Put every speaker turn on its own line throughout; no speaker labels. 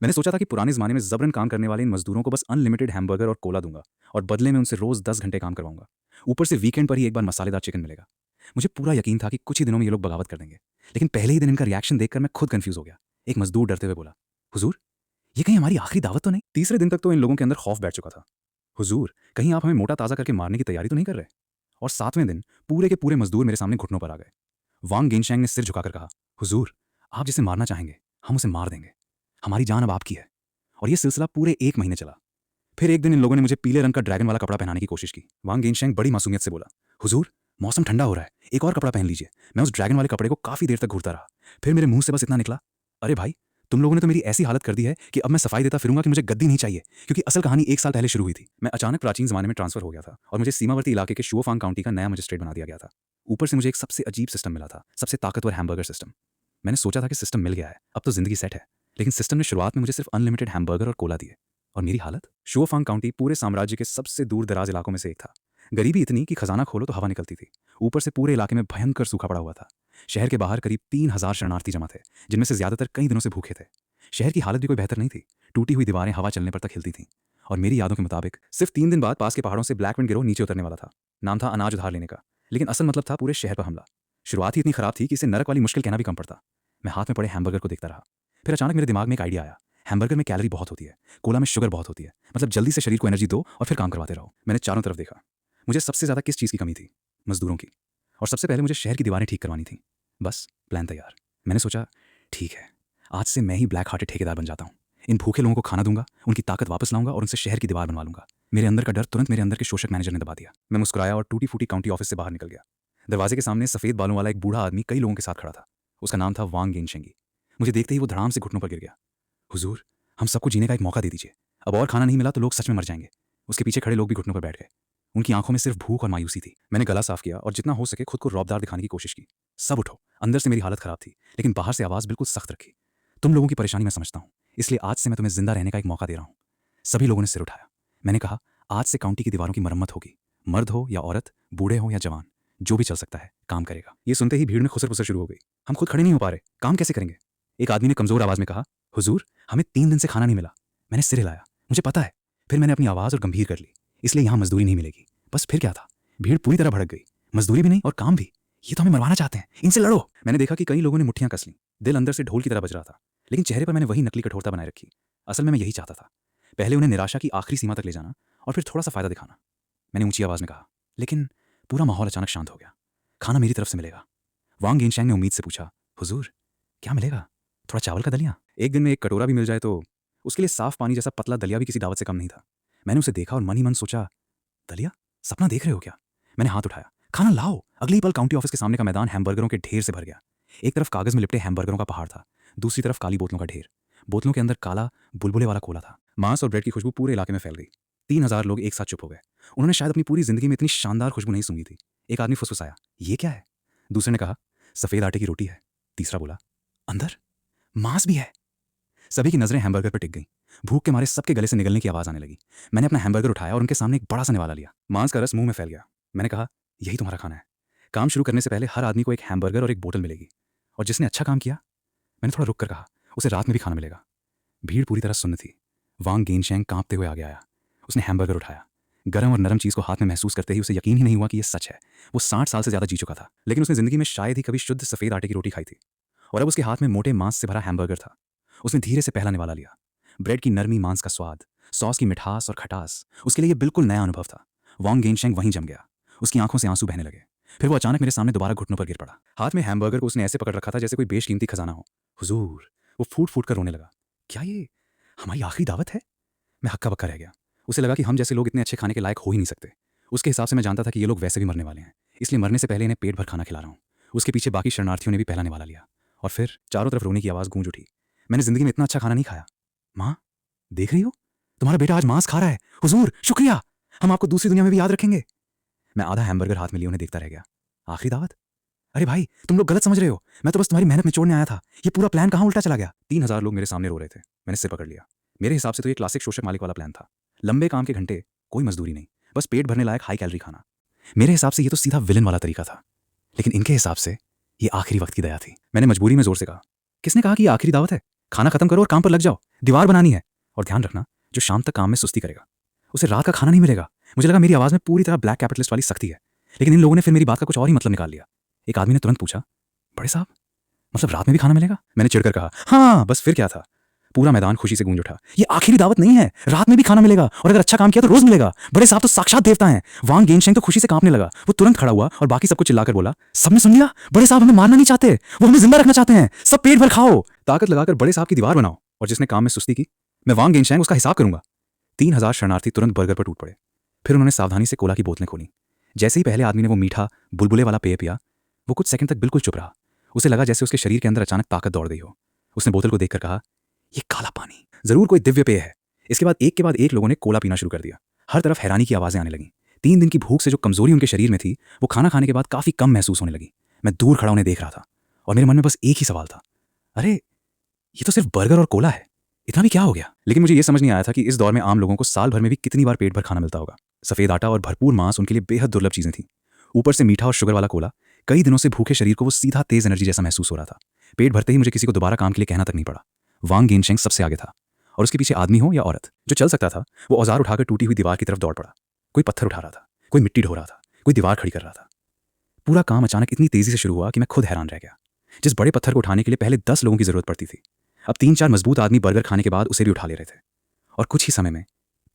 मैंने सोचा था कि पुराने ज़माने में ज़बरन काम करने वाले इन मज़दूरों को बस अनलिमिटेड हैमबर्गर और कोला दूंगा और बदले में उनसे रोज़ 10 घंटे काम करवाऊंगा। ऊपर से वीकेंड पर ही एक बार मसालेदार चिकन मिलेगा। मुझे पूरा यकीन था कि कुछ ही दिनों में ये लोग बगावत कर देंगे। लेकिन पहले ही दिन इनका रिएक्शन देखकर मैं खुद कंफ्यूज हो गया। एक मजदूर डरते हुए बोला, हुजूर, ये कहीं हमारी आखिरी दावत तो नहीं? तीसरे दिन तक तो इन लोगों के अंदर खौफ बैठ चुका था। हुजूर, कहीं आप हमें मोटा ताज़ा करके मारने की तैयारी तो नहीं कर रहे? और सातवें दिन पूरे के पूरे मजदूर मेरे सामने घुटनों पर आ गए। वांग गेनशैंग ने सिर झुकाकर कहा, हुजूर, आप जिसे मारना चाहेंगे हम उसे मार देंगे। हमारी जान अब आपकी है। और ये सिलसिला पूरे 1 महीने चला। फिर एक दिन इन लोगों ने मुझे पीले रंग का ड्रैगन वाला कपड़ा पहनाने की कोशिश की। वांग गेनशैंग बड़ी मासूमियत से बोला, हुजूर, मौसम ठंडा हो रहा है, एक और कपड़ा पहन लीजिए। मैं उस ड्रैगन वाले कपड़े को काफी देर तक घूरता रहा। फिर मेरे मुंह से बस इतना निकला, अरे भाई, तुम लोगों ने तो मेरी ऐसी हालत कर दी है कि अब मैं सफाई देता फिरूंगा कि मुझे गद्दी नहीं चाहिए, क्योंकि असल कहानी 1 साल पहले शुरू हुई थी। मैं अचानक प्राचीन जमाने में ट्रांसफर हो गया था और मुझे सीमावर्ती इलाके के शुओफांग काउंटी का नया मजिस्ट्रेट बना दिया गया था। ऊपर से मुझे एक सबसे अजीब सिस्टम मिला था, सबसे ताकतवर हैमबर्गर सिस्टम। मैंने सोचा था कि सिस्टम मिल गया है, अब तो जिंदगी सेट है। लेकिन सिस्टम ने शुरुआत में मुझे सिर्फ अनलिमिटेड हैमबर्गर और कोला दिए। और मेरी हालत? शुओफांग काउंटी पूरे साम्राज्य के सबसे दूर दराज इलाकों में से एक था। गरीबी इतनी कि खजाना खोलो तो हवा निकलती थी। ऊपर से पूरे इलाके में भयंकर सूखा पड़ा हुआ था। शहर के बाहर करीब 3,000 शरणार्थी जमा थे, जिनमें से ज्यादातर कई दिनों से भूखे थे। शहर की हालत भी कोई बेहतर नहीं थी। टूटी हुई दीवारें हवा चलने पर तक हिलती थीं। और मेरी यादों के मुताबिक सिर्फ 3 दिन बाद पास के पहाड़ों से ब्लैक विंड गिरोह नीचे उतरने वाला था। नाम था अनाज उधार लेने का, लेकिन असल मतलब था पूरे शहर पर हमला। शुरुआत ही इतनी खराब थी कि इसे नरक वाली मुश्किल कहना भी कम पड़ता। मैं हाथ में पड़े हैमबर्गर को देखता रहा। फिर अचानक मेरे दिमाग में एक आइडिया आया। हैमबर्गर में कैलोरी बहुत होती है, कोला में शुगर बहुत होती है, मतलब जल्दी से शरीर को एनर्जी दो और फिर काम करवाते रहो। मैंने चारों तरफ देखा। मुझे सबसे ज्यादा किस चीज़ की कमी थी? मजदूरों की। और सबसे पहले मुझे शहर की दीवारें ठीक करवानी थी। बस प्लान तैयार। मैंने सोचा, ठीक है, आज से मैं ही ब्लैक हार्टेड ठेकेदार बन जाता हूँ। इन भूखे लोगों को खाना दूंगा, उनकी ताकत वापस लाऊंगा और उनसे शहर की दीवार बनवा लूंगा। मेरे अंदर का डर तुरंत मेरे अंदर के शोषक मैनेजर ने दबा दिया। मैं मुस्कुराया और टूटी फूटी काउंटी ऑफिस से बाहर निकल गया। दरवाजे के सामने सफेद बालों वाला एक बूढ़ा आदमी कई लोगों के साथ खड़ा था। उसका नाम था वांग गेनशेंगी। मुझे देखते ही वो धड़ाम से घुटनों पर गिर गया। हुजूर, हम सबको जीने का एक मौका दे दीजिए। अब और खाना नहीं मिला तो लोग सच में मर जाएंगे। उसके पीछे खड़े लोग भी घुटनों पर बैठ गए। उनकी आंखों में सिर्फ भूख और मायूसी थी। मैंने गला साफ किया और जितना हो सके खुद को रौबदार दिखाने की कोशिश की। सब उठो। अंदर से मेरी हालत खराब थी, लेकिन बाहर से आवाज बिल्कुल सख्त रखी। तुम लोगों की परेशानी मैं समझता हूँ, इसलिए आज से मैं तुम्हें जिंदा रहने का एक मौका दे रहा हूँ। सभी लोगों ने सिर उठाया। मैंने कहा, आज से काउंटी की दीवारों की मरम्मत होगी। मर्द हो या औरत, बूढ़े हो या जवान, जो भी चल सकता है काम करेगा। ये सुनते ही भीड़ में खुसर पुसर शुरू हो गई। हम खुद खड़े नहीं हो पा रहे, काम कैसे करेंगे? एक आदमी ने कमजोर आवाज में कहा, हुजूर, हमें 3 दिन से खाना नहीं मिला। मैंने सिर हिलाया, मुझे पता है। फिर मैंने अपनी आवाज और गंभीर कर ली, इसलिए यहाँ मजदूरी नहीं मिलेगी। बस फिर क्या था? भीड़ पूरी तरह भड़क गई। मजदूरी भी नहीं और काम भी? ये तो हमें मरवाना चाहते हैं, इनसे लड़ो। मैंने देखा कि कई लोगों ने मुट्ठियां कस लीं। दिल अंदर से ढोल की तरह बज रहा था, लेकिन चेहरे पर मैंने वही नकली कठोरता बनाए रखी। असल में मैं यही चाहता था, पहले उन्हें निराशा की आखिरी सीमा तक ले जाना और फिर थोड़ा सा फायदा दिखाना। मैंने ऊंची आवाज में कहा, लेकिन पूरा माहौल अचानक शांत हो गया। खाना मेरी तरफ से मिलेगा। वांग गेनशैंग ने उम्मीद से पूछा, हुजूर, क्या मिलेगा? थोड़ा चावल का दलिया? एक दिन में एक कटोरा भी मिल जाए तो? उसके लिए साफ पानी जैसा पतला दलिया भी किसी दावत से कम नहीं था। मैंने उसे देखा और मन ही मन सोचा, दलिया? सपना देख रहे हो क्या? मैंने हाथ उठाया, खाना लाओ। अगली पल काउंटी ऑफिस के सामने का मैदान हैमबर्गरों के ढेर से भर गया। एक तरफ कागज में लिपटे हैमबर्गरों का पहाड़ था, दूसरी तरफ काली बोतलों का ढेर। बोतलों के अंदर काला बुलबुले वाला कोला था। मांस और ब्रेड की खुशबू पूरे इलाके में फैल गई। 3,000 लोग एक साथ चुप हो गए। उन्होंने शायद अपनी पूरी जिंदगी में इतनी शानदार खुशबू नहीं सूंघी थी। एक आदमी फुसफुसाया, ये क्या है? दूसरे ने कहा, सफेद आटे की रोटी है। तीसरा बोला, अंदर मांस भी है। सभी की नजरें हैमबर्गर पर टिक गईं। भूख के मारे सबके गले से निगलने की आवाज आने लगी। मैंने अपना हैमबर्गर उठाया और उनके सामने एक बड़ा सा निवाला लिया। मांस का रस मुंह में फैल गया। मैंने कहा, यही तुम्हारा खाना है। काम शुरू करने से पहले हर आदमी को एक हैमबर्गर और एक बोतल मिलेगी, और जिसने अच्छा काम किया, मैंने थोड़ा रुक कर कहा, उसे रात में भी खाना मिलेगा। भीड़ पूरी तरह सुन्न थी। वांग गेनशैंग कांपते हुए आगे आया। उसने हैमबर्गर उठाया। गर्म और नरम चीज को हाथ में महसूस करते ही उसे यकीन ही नहीं हुआ कि यह सच है। वो 60 साल से ज्यादा जी चुका था, लेकिन उसने जिंदगी में शायद ही कभी शुद्ध सफेद आटे की रोटी खाई थी। और अब उसके हाथ में मोटे मांस से भरा हैमबर्गर था। उसने धीरे से पहला निवाला लिया। ब्रेड की नरमी, मांस का स्वाद, सॉस की मिठास और खटास, उसके लिए यह बिल्कुल नया अनुभव था। वांग गेनशैंग वहीं जम गया। उसकी आंखों से आंसू बहने लगे। फिर वो अचानक मेरे सामने दोबारा घुटनों पर गिर पड़ा। हाथ में हैमबर्गर को उसने ऐसे पकड़ रखा था जैसे कोई बेशकीमती खजाना हो। हुजूर, वो फूट फूट कर रोने लगा। क्या ये हमारी आखिरी दावत है? मैं हक्का बक्का रह गया। उसे लगा कि हम जैसे लोग इतने अच्छे खाने के लायक हो ही नहीं सकते। उसके हिसाब से मैं जानता था कि ये लोग वैसे भी मरने वाले हैं, इसलिए मरने से पहले इन्हें पेट भर खाना खिला रहा हूँ। उसके पीछे बाकी शरणार्थियों ने भी पहला निवाला लिया, और फिर चारों तरफ रोने की आवाज गूंज उठी। मैंने जिंदगी में इतना अच्छा खाना नहीं खाया। माँ, देख रही हो, तुम्हारा बेटा आज मांस खा रहा है। हुजूर, शुक्रिया, हम आपको दूसरी दुनिया में भी याद रखेंगे। मैं आधा हैमबर्गर हाथ में लिए उन्हें देखता रह गया। आखिरी दावत? अरे भाई, तुम लोग गलत समझ रहे हो। मैं तो बस तुम्हारी मेहनत निचोड़ने आया था। ये पूरा प्लान कहाँ उल्टा चला गया? 3,000 लोग मेरे सामने रो रहे थे। मैंने सिर पकड़ लिया। मेरे हिसाब से तो ये क्लासिक शोषक मालिक वाला प्लान था। लंबे काम के घंटे, कोई मजदूरी नहीं, बस पेट भरने लायक हाई कैलोरी खाना। मेरे हिसाब से ये तो सीधा विलन वाला तरीका था, लेकिन इनके हिसाब से ये आखिरी वक्त की दया थी। मैंने मजबूरी में जोर से कहा, किसने कहा कि ये आखिरी दावत है? खाना खत्म करो और काम पर लग जाओ, दीवार बनानी है। और ध्यान रखना, जो शाम तक काम में सुस्ती करेगा उसे रात का खाना नहीं मिलेगा। मुझे लगा मेरी आवाज़ में पूरी तरह ब्लैक कैपिटलिस्ट वाली सख्ती है, लेकिन इन लोगों ने फिर मेरी बात का कुछ और ही मतलब निकाल लिया। एक आदमी ने तुरंत पूछा, बड़े साहब, मतलब रात में भी खाना मिलेगा? मैंने चिढ़कर कहा, हाँ, बस फिर क्या था। पूरा मैदान खुशी से गूंज उठा। ये आखिरी दावत नहीं है, रात में भी खाना मिलेगा, और अगर अच्छा काम किया तो रोज मिलेगा। बड़े साहब तो साक्षात देवता हैं। वांग गेनशेंग तो खुशी से कांपने लगा। वो तुरंत खड़ा हुआ और बाकी सबको चिल्लाकर बोला, सबने सुन लिया? बड़े साहब हमें मारना नहीं चाहते, वो हमें जिंदा रखना चाहते हैं। सब पेट भर खाओ, ताकत लगाकर बड़े साहब की दीवार बनाओ, और जिसने काम में सुस्ती की, मैं वांग गेनशेंग उसका हिसाब करूंगा। 3000 शरणार्थी तुरंत बर्गर पर टूट पड़े। फिर उन्होंने सावधानी से कोला की बोतलें खोली। जैसे ही पहले आदमी ने वो मीठा बुलबुले वाला पेय पिया, वो कुछ सेकंड तक बिल्कुल चुप रहा। उसे लगा जैसे उसके शरीर के अंदर अचानक ताकत दौड़ गई हो। उसने बोतल को देखकर कहा, ये काला पानी जरूर कोई दिव्य पेय है। इसके बाद एक लोगों ने कोला पीना शुरू कर दिया। हर तरफ हैरानी की आवाजें आने लगीं। 3 दिन की भूख से जो कमजोरी उनके शरीर में थी, वो खाना खाने के बाद काफी कम महसूस होने लगी। मैं दूर खड़ा उन्हें देख रहा था और मेरे मन में बस एक ही सवाल था, अरे ये तो सिर्फ बर्गर और कोला है, इतना भी क्या हो गया? लेकिन मुझे यह समझ नहीं आया था कि इस दौर में आम लोगों को साल भर में भी कितनी बार पेट भर खाना मिलता होगा। सफेद आटा और भरपूर मांस उनके लिए बेहद दुर्लभ चीजें थी। ऊपर से मीठा और शुगर वाला कोला। कई दिनों से भूखे शरीर को वो सीधा तेज एनर्जी जैसा महसूस हो रहा था। पेट भरते ही मुझे किसी को दोबारा काम के लिए कहना तक नहीं पड़ा। वांग गेनशेंग सबसे आगे था, और उसके पीछे आदमी हो या औरत, जो चल सकता था वो औजार उठाकर टूटी हुई दीवार की तरफ दौड़ पड़ा। कोई पत्थर उठा रहा था, कोई मिट्टी ढो रहा था, कोई दीवार खड़ी कर रहा था। पूरा काम अचानक इतनी तेजी से शुरू हुआ कि मैं खुद हैरान रह गया। जिस बड़े पत्थर को उठाने के लिए पहले 10 लोगों की जरूरत पड़ती थी, अब 3-4 मजबूत आदमी बर्गर खाने के बाद उसे भी उठा ले रहे थे। और कुछ ही समय में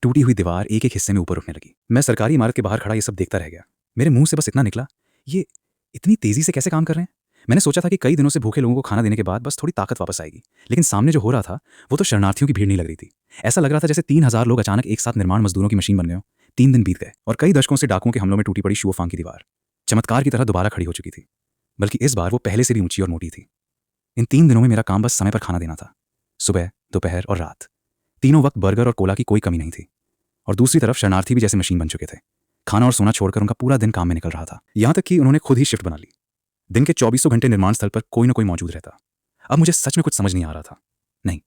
टूटी हुई दीवार एक एक हिस्से में ऊपर उठने लगी। मैं सरकारी इमारत के बाहर खड़ा ये सब देखता रह गया। मेरे मुंह से बस इतना निकला, ये इतनी तेजी से कैसे काम कर रहे हैं? मैंने सोचा था कि कई दिनों से भूखे लोगों को खाना देने के बाद बस थोड़ी ताकत वापस आएगी, लेकिन सामने जो हो रहा था वो तो शरणार्थियों की भीड़ नहीं लग रही थी। ऐसा लग रहा था जैसे 3000 लोग अचानक एक साथ निर्माण मजदूरों की मशीन बन गए हो। 3 दिन बीत गए और कई दशकों से डाकुओं के हमलों में टूटी पड़ी शुओफांग की दीवार चमत्कार की तरह दोबारा खड़ी हो चुकी थी, बल्कि इस बार वो पहले से भी ऊंची और मोटी थी। इन 3 दिनों में मेरा काम बस समय पर खाना देना था। सुबह, दोपहर और रात, तीनों वक्त बर्गर और कोला की कोई कमी नहीं थी। और दूसरी तरफ शरणार्थी भी जैसे मशीन बन चुके थे। खाना और सोना छोड़कर उनका पूरा दिन काम में निकल रहा था। यहां तक कि उन्होंने खुद ही शिफ्ट बना ली। दिन के 24 घंटे निर्माण स्थल पर कोई ना कोई मौजूद रहता। अब मुझे सच में कुछ समझ नहीं आ रहा था। नहीं,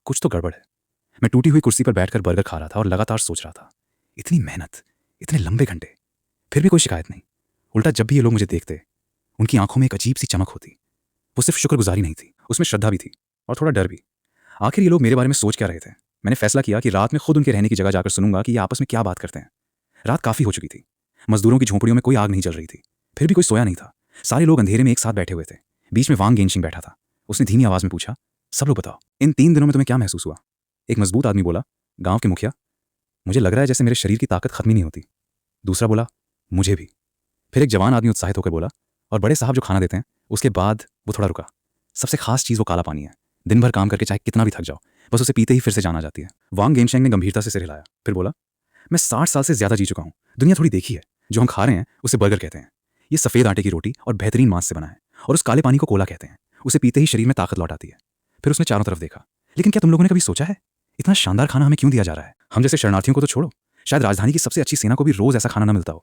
कुछ तो गड़बड़ है। मैं टूटी हुई कुर्सी पर बैठकर बर्गर खा रहा था और लगातार सोच रहा था, इतनी मेहनत, इतने लंबे घंटे, फिर भी कोई शिकायत नहीं। उल्टा जब भी ये लोग मुझे देखते, उनकी आंखों में एक अजीब सी चमक होती। वो सिर्फ शुक्रगुजारी नहीं थी, उसमें श्रद्धा भी थी और थोड़ा डर भी। आखिर ये लोग मेरे बारे में सोच क्या रहे थे? मैंने फैसला किया कि रात में खुद उनके रहने की जगह जाकर सुनूंगा कि ये आपस में क्या बात करते हैं। रात काफी हो चुकी थी। मजदूरों की झोंपड़ियों में कोई आग नहीं जल रही थी, फिर भी कोई सोया नहीं था। सारे लोग अंधेरे में एक साथ बैठे हुए थे। बीच में वांग गेनशिंग बैठा था। उसने धीमी आवाज में पूछा, सब लोग बताओ, इन 3 दिनों में तुम्हें क्या महसूस हुआ? एक मजबूत आदमी बोला, गांव के मुखिया, मुझे लग रहा है जैसे मेरे शरीर की ताकत खत्म ही नहीं होती। दूसरा बोला, मुझे भी। फिर एक जवान आदमी उत्साहित होकर बोला, और बड़े साहब जो खाना देते हैं? उसके बाद वो थोड़ा रुका। सबसे खास चीज वो काला पानी है। दिन भर काम करके चाहे कितना भी थक जाओ, बस उसे पीते ही फिर से जान आ जाती है। वांग गेनशेंग ने गंभीरता से सिर हिलाया, फिर बोला, मैं 60 साल से ज्यादा जी चुका हूं, दुनिया थोड़ी देखी है। जो हम खा रहे हैं उसे बर्गर कहते हैं। ये सफेद आटे की रोटी और बेहतरीन मांस से बना है, और उस काले पानी को कोला कहते हैं। उसे पीते ही शरीर में ताकत लौट आती है। फिर उसने चारों तरफ देखा, लेकिन क्या तुम लोगों ने कभी सोचा है इतना शानदार खाना हमें क्यों दिया जा रहा है? हम जैसे शरणार्थियों को तो छोड़ो, शायद राजधानी की सबसे अच्छी सेना को भी रोज ऐसा खाना न मिलता हो।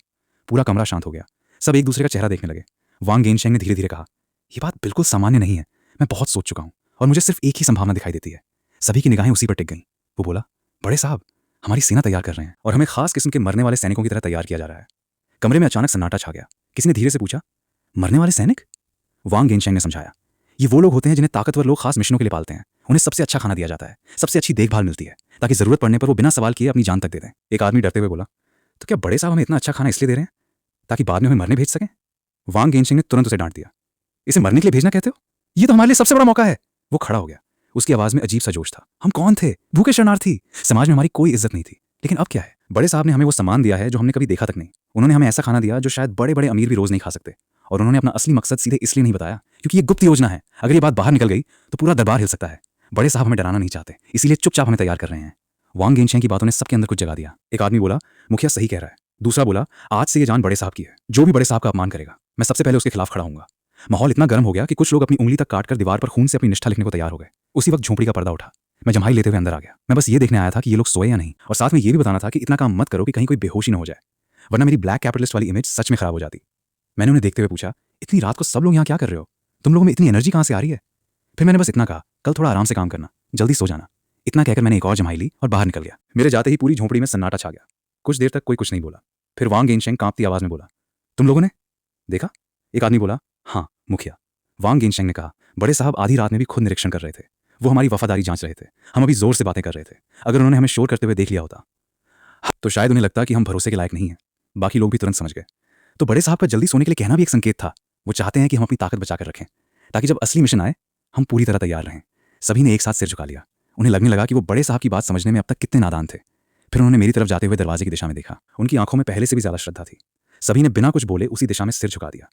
पूरा कमरा शांत हो गया। सब एक दूसरे का चेहरा देखने लगे। वांग गेनशेंग ने धीरे धीरे कहा, यह बात बिल्कुल सामान्य नहीं है। मैं बहुत सोच चुका हूं और मुझे सिर्फ एक ही संभावना दिखाई देती है। सभी की निगाहें उसी पर टिक गईं। वो बोला, बड़े साहब, हमारी सेना तैयार कर रहे हैं और हमें खास किस्म के मरने वाले सैनिकों की तरह तैयार किया जा रहा है। कमरे में अचानक सन्नाटा छा गया। किसी ने धीरे से पूछा, मरने वाले सैनिक? वांग गेनशेंग ने समझाया, ये वो लोग होते हैं जिन्हें ताकतवर लोग खास मिशनों के लिए पालते हैं। उन्हें सबसे अच्छा खाना दिया जाता है, सबसे अच्छी देखभाल मिलती है, ताकि जरूरत पड़ने पर वो बिना सवाल किए अपनी जान तक दे दें। एक आदमी डरते हुए बोला, तो क्या बड़े साहब हमें इतना अच्छा खाना इसलिए दे रहे हैं ताकि बाद में हमें मरने भेज सकें? वांग गेनशिंग ने तुरंत उसे डांट दिया, इसे मरने के लिए भेजना कहते हो? ये तो हमारे लिए सबसे बड़ा मौका है। वो खड़ा हो गया। उसकी आवाज में अजीब सा जोश था। हम कौन थे? भूखे शरणार्थी। समाज में हमारी कोई इज्जत नहीं थी, लेकिन अब क्या है? बड़े साहब ने हमें वो सम्मान दिया है जो हमने कभी देखा तक नहीं। उन्होंने हमें ऐसा खाना दिया जो शायद बड़े बड़े अमीर भी रोज नहीं खा सकते। और उन्होंने अपना असली मकसद सीधे इसलिए नहीं बताया क्योंकि ये गुप्त योजना है। अगर ये बात बाहर निकल गई तो पूरा दरबार हिल सकता है। बड़े साहब हमें डराना नहीं चाहते, इसीलिए चुपचाप हमें तैयार कर रहे हैं। वांग गेनशिंग की बातों ने सबके अंदर कुछ जगा दिया। एक आदमी बोला, मुखिया सही कह रहा है। दूसरा बोला, आज से ये जान बड़े साहब की है। जो भी बड़े साहब का अपमान करेगा, मैं सबसे पहले उसके खिलाफ खड़ा हूंगा। माहौल इतना गर्म हो गया कि कुछ लोग अपनी उंगली तक काटकर दीवार पर खून से अपनी निष्ठा लिखने को तैयार हो गए। उसी वक्त झोंपड़ी का पर्दा उठा। मैं जम्हाई लेते हुए अंदर आ गया। मैं बस ये देखने आया था कि ये लोग सोए या नहीं, और साथ में ये भी बताना था कि इतना काम मत करो कि कहीं कोई बेहोशी न हो जाए, वरना मेरी ब्लैक कैपिटलिस्ट वाली इमेज सच में खराब हो जाती। मैंने उन्हें देखते हुए पूछा, इतनी रात को सब लोग यहाँ क्या कर रहे हो? तुम लोगों में इतनी एनर्जी कहाँ से आ रही है? फिर मैंने बस इतना कहा, कल थोड़ा आराम से काम करना, जल्दी सो जाना। इतना कहकर मैंने एक और जम्हाई ली और बाहर निकल गया। मेरे जाते ही पूरी झोंपड़ी में सन्नाटा छा गया। कुछ देर तक कोई कुछ नहीं बोला। फिर वांग गेनशिंग कांपती आवाज में बोला, तुम लोगों ने देखा? एक आदमी बोला, हाँ मुखिया। वांग गेनशिंग ने कहा, बड़े साहब आधी रात में भी खुद निरीक्षण कर रहे थे। वो हमारी वफादारी जांच रहे थे। हम अभी जोर से बातें कर रहे थे। अगर उन्होंने हमें शोर करते हुए देख लिया होता तो शायद उन्हें लगता कि हम भरोसे के लायक नहीं हैं। बाकी लोग भी तुरंत समझ गए। तो बड़े साहब का जल्दी सोने के लिए कहना भी एक संकेत था। वो चाहते हैं कि हम अपनी ताकत बचाकर रखें ताकि जब असली मिशन आए हम पूरी तरह तैयार रहें। सभी ने एक साथ सिर झुका लिया। उन्हें लगने लगा कि वो बड़े साहब की बात समझने में अब तक कितने नादान थे। फिर उन्होंने मेरी तरफ जाते हुए दरवाजे की दिशा में देखा। उनकी आंखों में पहले से भी ज्यादा श्रद्धा थी। सभी ने बिना कुछ बोले उसी दिशा में सिर झुका दिया।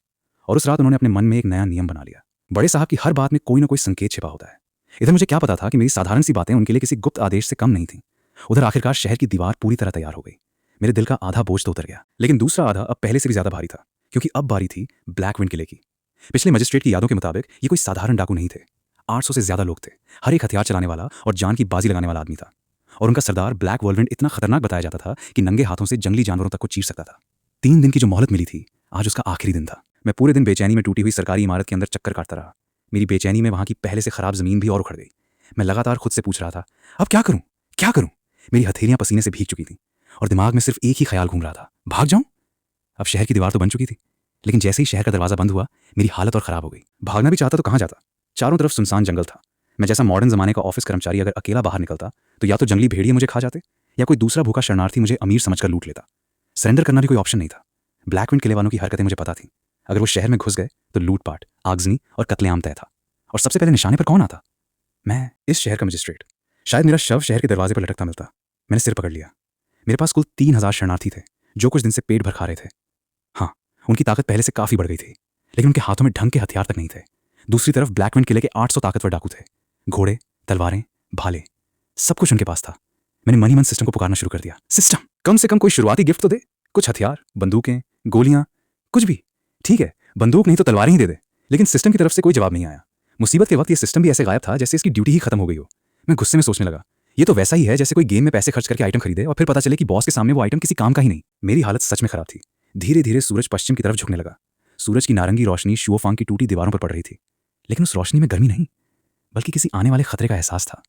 और उस रात उन्होंने अपने मन में एक नया नियम बना लिया। बड़े साहब की हर बात में कोई ना कोई संकेत छिपा होता है। इधर मुझे क्या पता था कि मेरी साधारण सी बातें उनके लिए किसी गुप्त आदेश से कम नहीं थीं। उधर आखिरकार शहर की दीवार पूरी तरह तैयार हो गई। मेरे दिल का आधा बोझ तो उतर गया, लेकिन दूसरा आधा अब पहले से भी ज्यादा भारी था, क्योंकि अब बारी थी ब्लैक विंड किले की। पिछले मजिस्ट्रेट की यादों के मुताबिक ये कोई साधारण डाकू नहीं थे। 800 से ज्यादा लोग थे। हर एक हथियार चलाने वाला और जान की बाजी लगाने वाला आदमी था। और उनका सरदार ब्लैक वर्ल्डविंड इतना खतरनाक बताया जाता था कि नंगे हाथों से जंगली जानवरों तक को चीर सकता था। 3 दिन की जो मोहलत मिली थी, आज उसका आखिरी दिन था। मैं पूरे दिन बेचैनी में टूटी हुई सरकारी इमारत के अंदर चक्कर काटता रहा। मेरी बेचैनी में वहां की पहले से खराब जमीन भी और उखड़ गई। मैं लगातार खुद से पूछ रहा था, अब क्या करूं, क्या करूं? मेरी हथेलियां पसीने से भीग चुकी थीं और दिमाग में सिर्फ एक ही ख्याल घूम रहा था, भाग जाऊं? अब शहर की दीवार तो बन चुकी थी, लेकिन जैसे ही शहर का दरवाजा बंद हुआ मेरी हालत और खराब हो गई। भागना भी चाहता तो कहां जाता? चारों तरफ सुनसान जंगल था। मैं जैसा मॉडर्न जमाने का ऑफिस कर्मचारी अगर अकेला बाहर निकलता तो या तो जंगली भेड़िए मुझे खा जाते या कोई दूसरा भूखा शरणार्थी मुझे अमीर समझकर लूट लेता। सरेंडर करना भी कोई ऑप्शन नहीं था। ब्लैकविंड किले वालों की हरकतें मुझे पता थी। अगर वो शहर में घुस गए तो लूटपाट, आगजनी और कत्लेआम तय था। और सबसे पहले निशाने पर कौन आता? मैं, इस शहर का मजिस्ट्रेट। शायद मेरा शव शहर के दरवाजे पर लटकता मिलता। मैंने सिर पकड़ लिया। मेरे पास कुल 3000 शरणार्थी थे जो कुछ दिन से पेट भर खा रहे थे। हाँ, उनकी ताकत पहले से काफी बढ़ गई थी, लेकिन उनके हाथों में ढंग के हथियार तक नहीं थे। दूसरी तरफ ब्लैकविंड किले के 800 ताकतवर डाकू थे। घोड़े, तलवारें, भाले, सब कुछ उनके पास था। मैंने मन ही मन सिस्टम को पुकारना शुरू कर दिया। सिस्टम, कम से कम कोई शुरुआती गिफ्ट तो दे। कुछ हथियार, बंदूकें, गोलियां, कुछ भी। ठीक है, बंदूक नहीं तो तलवारें ही दे दे। लेकिन सिस्टम की तरफ से कोई जवाब नहीं आया। मुसीबत के वक्त ये सिस्टम भी ऐसे गायब था जैसे इसकी ड्यूटी ही खत्म हो गई हो। मैं गुस्से में सोचने लगा, ये तो वैसा ही है जैसे कोई गेम में पैसे खर्च करके आइटम खरीदे और फिर पता चले कि बॉस के सामने वो आइटम किसी काम का ही नहीं। मेरी हालत सच में खराब थी। धीरे धीरे सूरज पश्चिम की तरफ झुकने लगा। सूरज की नारंगी रोशनी शुओफांग की टूटी दीवारों पर पड़ रही थी, लेकिन उस रोशनी में गर्मी नहीं, बल्कि किसी आने वाले खतरे का एहसास था।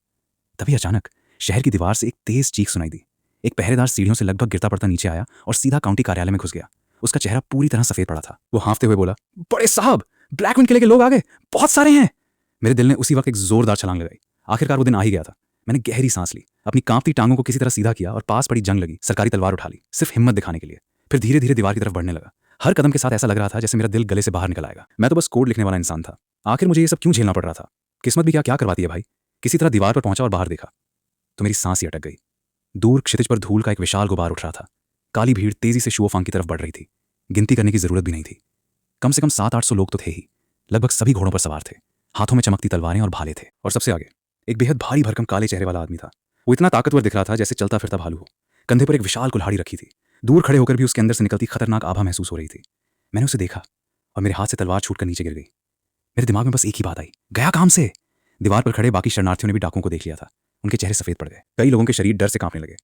तभी अचानक शहर की दीवार से एक तेज चीख सुनाई दी। एक पहरेदार सीढ़ियों से लगभग गिरता पड़ता नीचे आया और सीधा काउंटी कार्यालय में घुस गया। उसका चेहरा पूरी तरह सफेद पड़ा था। वो हाँफते हुए बोला, बड़े साहब, ब्लैकविंड किले के लोग आ गए, बहुत सारे हैं। मेरे दिल ने उसी वक्त एक जोरदार छलांग लगाई। आखिरकार वो दिन आ ही गया था। मैंने गहरी सांस ली, अपनी कांपती टांगों को किसी तरह सीधा किया और पास पड़ी जंग लगी सरकारी तलवार उठा ली, सिर्फ हिम्मत दिखाने के लिए। फिर धीरे धीरे दीवार की तरफ बढ़ने लगा। हर कदम के साथ ऐसा लग रहा था जैसे मेरा दिल गले से बाहर निकल आएगा। मैं तो बस कोड लिखने वाला इंसान था। आखिर मुझे ये सब क्यों झेलना पड़ रहा था? किस्मत भी क्या क्या करवाती है भाई। किसी तरह दीवार पर पहुंचा और बाहर देखा तो मेरी सांस ही अटक गई। दूर क्षितिज पर धूल का एक विशाल गुबार उठ रहा था। काली भीड़ तेजी से शुओफांग की तरफ बढ़ रही थी। गिनती करने की जरूरत भी नहीं थी। कम से कम 700-800 लोग तो थे ही। लगभग सभी घोड़ों पर सवार थे। हाथों में चमकती तलवारें और भाले थे। और सबसे आगे एक बेहद भारी भरकम काले चेहरे वाला आदमी था। वो इतना ताकतवर दिख रहा था जैसे चलता फिरता भालू हो। कंधे पर एक विशाल कुल्हाड़ी रखी थी। दूर खड़े होकर भी उसके अंदर से निकलती खतरनाक आभा महसूस हो रही थी। मैंने उसे देखा और मेरे हाथ से तलवार छूटकर नीचे गिर गई। मेरे दिमाग में बस एक ही बात आई, गया काम से। दीवार पर खड़े बाकी शरणार्थियों ने भी डाकुओं को देख लिया था। उनके चेहरे सफेद पड़ गए। कई लोगों के शरीर डर से कांपने लगे।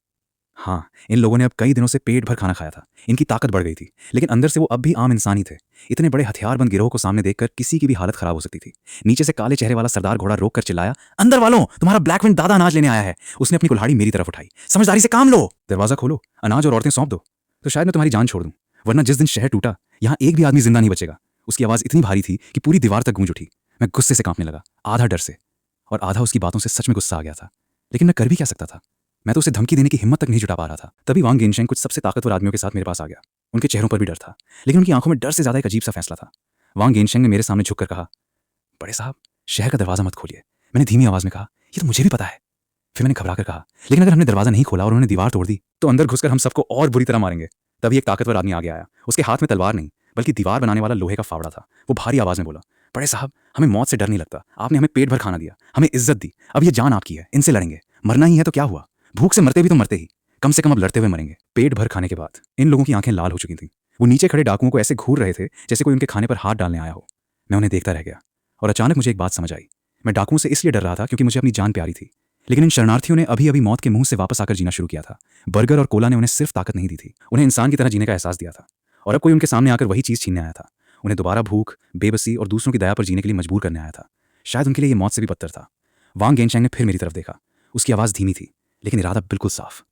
हाँ, इन लोगों ने अब कई दिनों से पेट भर खाना खाया था। इनकी ताकत बढ़ गई थी, लेकिन अंदर से वो अब भी आम इंसान ही थे। इतने बड़े हथियारबंद गिरोह को सामने देखकर किसी की भी हालत खराब हो सकती थी। नीचे से काले चेहरे वाला सरदार घोड़ा रोक कर चिल्लाया, अंदर वालों, तुम्हारा ब्लैकविंड दादा अनाज लेने आया है। उसने अपनी कुल्हाड़ी मेरी तरफ उठाई। समझदारी से काम लो, दरवाजा खोलो, अनाज और औरतें सौंप दो, तो शायद मैं तुम्हारी जान छोड़ दूं। वरना जिस दिन शहर टूटा, यहाँ एक भी आदमी जिंदा नहीं बचेगा। उसकी आवाज इतनी भारी थी कि पूरी दीवार तक गूंज उठी। मैं गुस्से से कांपने लगा, आधा डर से और आधा उसकी बातों से सच में गुस्सा आ गया था। लेकिन मैं कर भी क्या सकता था? मैं तो उसे धमकी देने की हिम्मत तक नहीं जुटा पा रहा था। तभी वांग गेनशेंग कुछ सबसे ताकतवर आदमियों के साथ मेरे पास आ गया। उनके चेहरों पर भी डर था, लेकिन उनकी आंखों में डर से ज्यादा एक अजीब सा फैसला था। वांग गेनशेंग ने मेरे सामने झुककर कहा, बड़े साहब, शहर का दरवाजा मत खोलिए। मैंने धीमी आवाज में कहा, ये तो मुझे भी पता है। फिर मैंने घबरा कर कहा, लेकिन अगर हमने दरवाजा नहीं खोला और उन्होंने दीवार तोड़ दी तो अंदर घुसकर हम सबको और बुरी तरह मारेंगे। तभी एक ताकतवर आदमी आगे आया। उसके हाथ में तलवार नहीं बल्कि दीवार बनाने वाला लोहे का फावड़ा था। वो भारी आवाज में बोला, बड़े साहब, हमें मौत से डर नहीं लगता। आपने हमें पेट भर खाना दिया, हमें इज्जत दी। अब ये जान आपकी है, इनसे लड़ेंगे। मरना ही है तो क्या हुआ? भूख से मरते भी तो मरते ही, कम से कम अब लड़ते हुए मरेंगे। पेट भर खाने के बाद इन लोगों की आंखें लाल हो चुकी थीं। वो नीचे खड़े डाकुओं को ऐसे घूर रहे थे जैसे कोई उनके खाने पर हाथ डालने आया हो। मैं उन्हें देखता रह गया और अचानक मुझे एक बात समझ आई। मैं डाकुओं से इसलिए डर रहा था क्योंकि मुझे अपनी जान प्यारी थी, लेकिन इन शरणार्थियों ने अभी अभी मौत के मुंह से वापस आकर जीना शुरू किया था। बर्गर और कोला ने उन्हें सिर्फ ताकत नहीं दी थी, उन्हें इंसान की तरह जीने का एहसास दिया था। और अब कोई उनके सामने आकर वही चीज छीनने आया था। उन्हें दोबारा भूख, बेबसी और दूसरों की दया पर जीने के लिए मजबूर करने आया था। शायद उनके लिए ये मौत से भी बदतर था। वांग गेनशेंग ने फिर मेरी तरफ देखा। उसकी आवाज़ धीमी थी, लेकिन इरादा बिल्कुल साफ।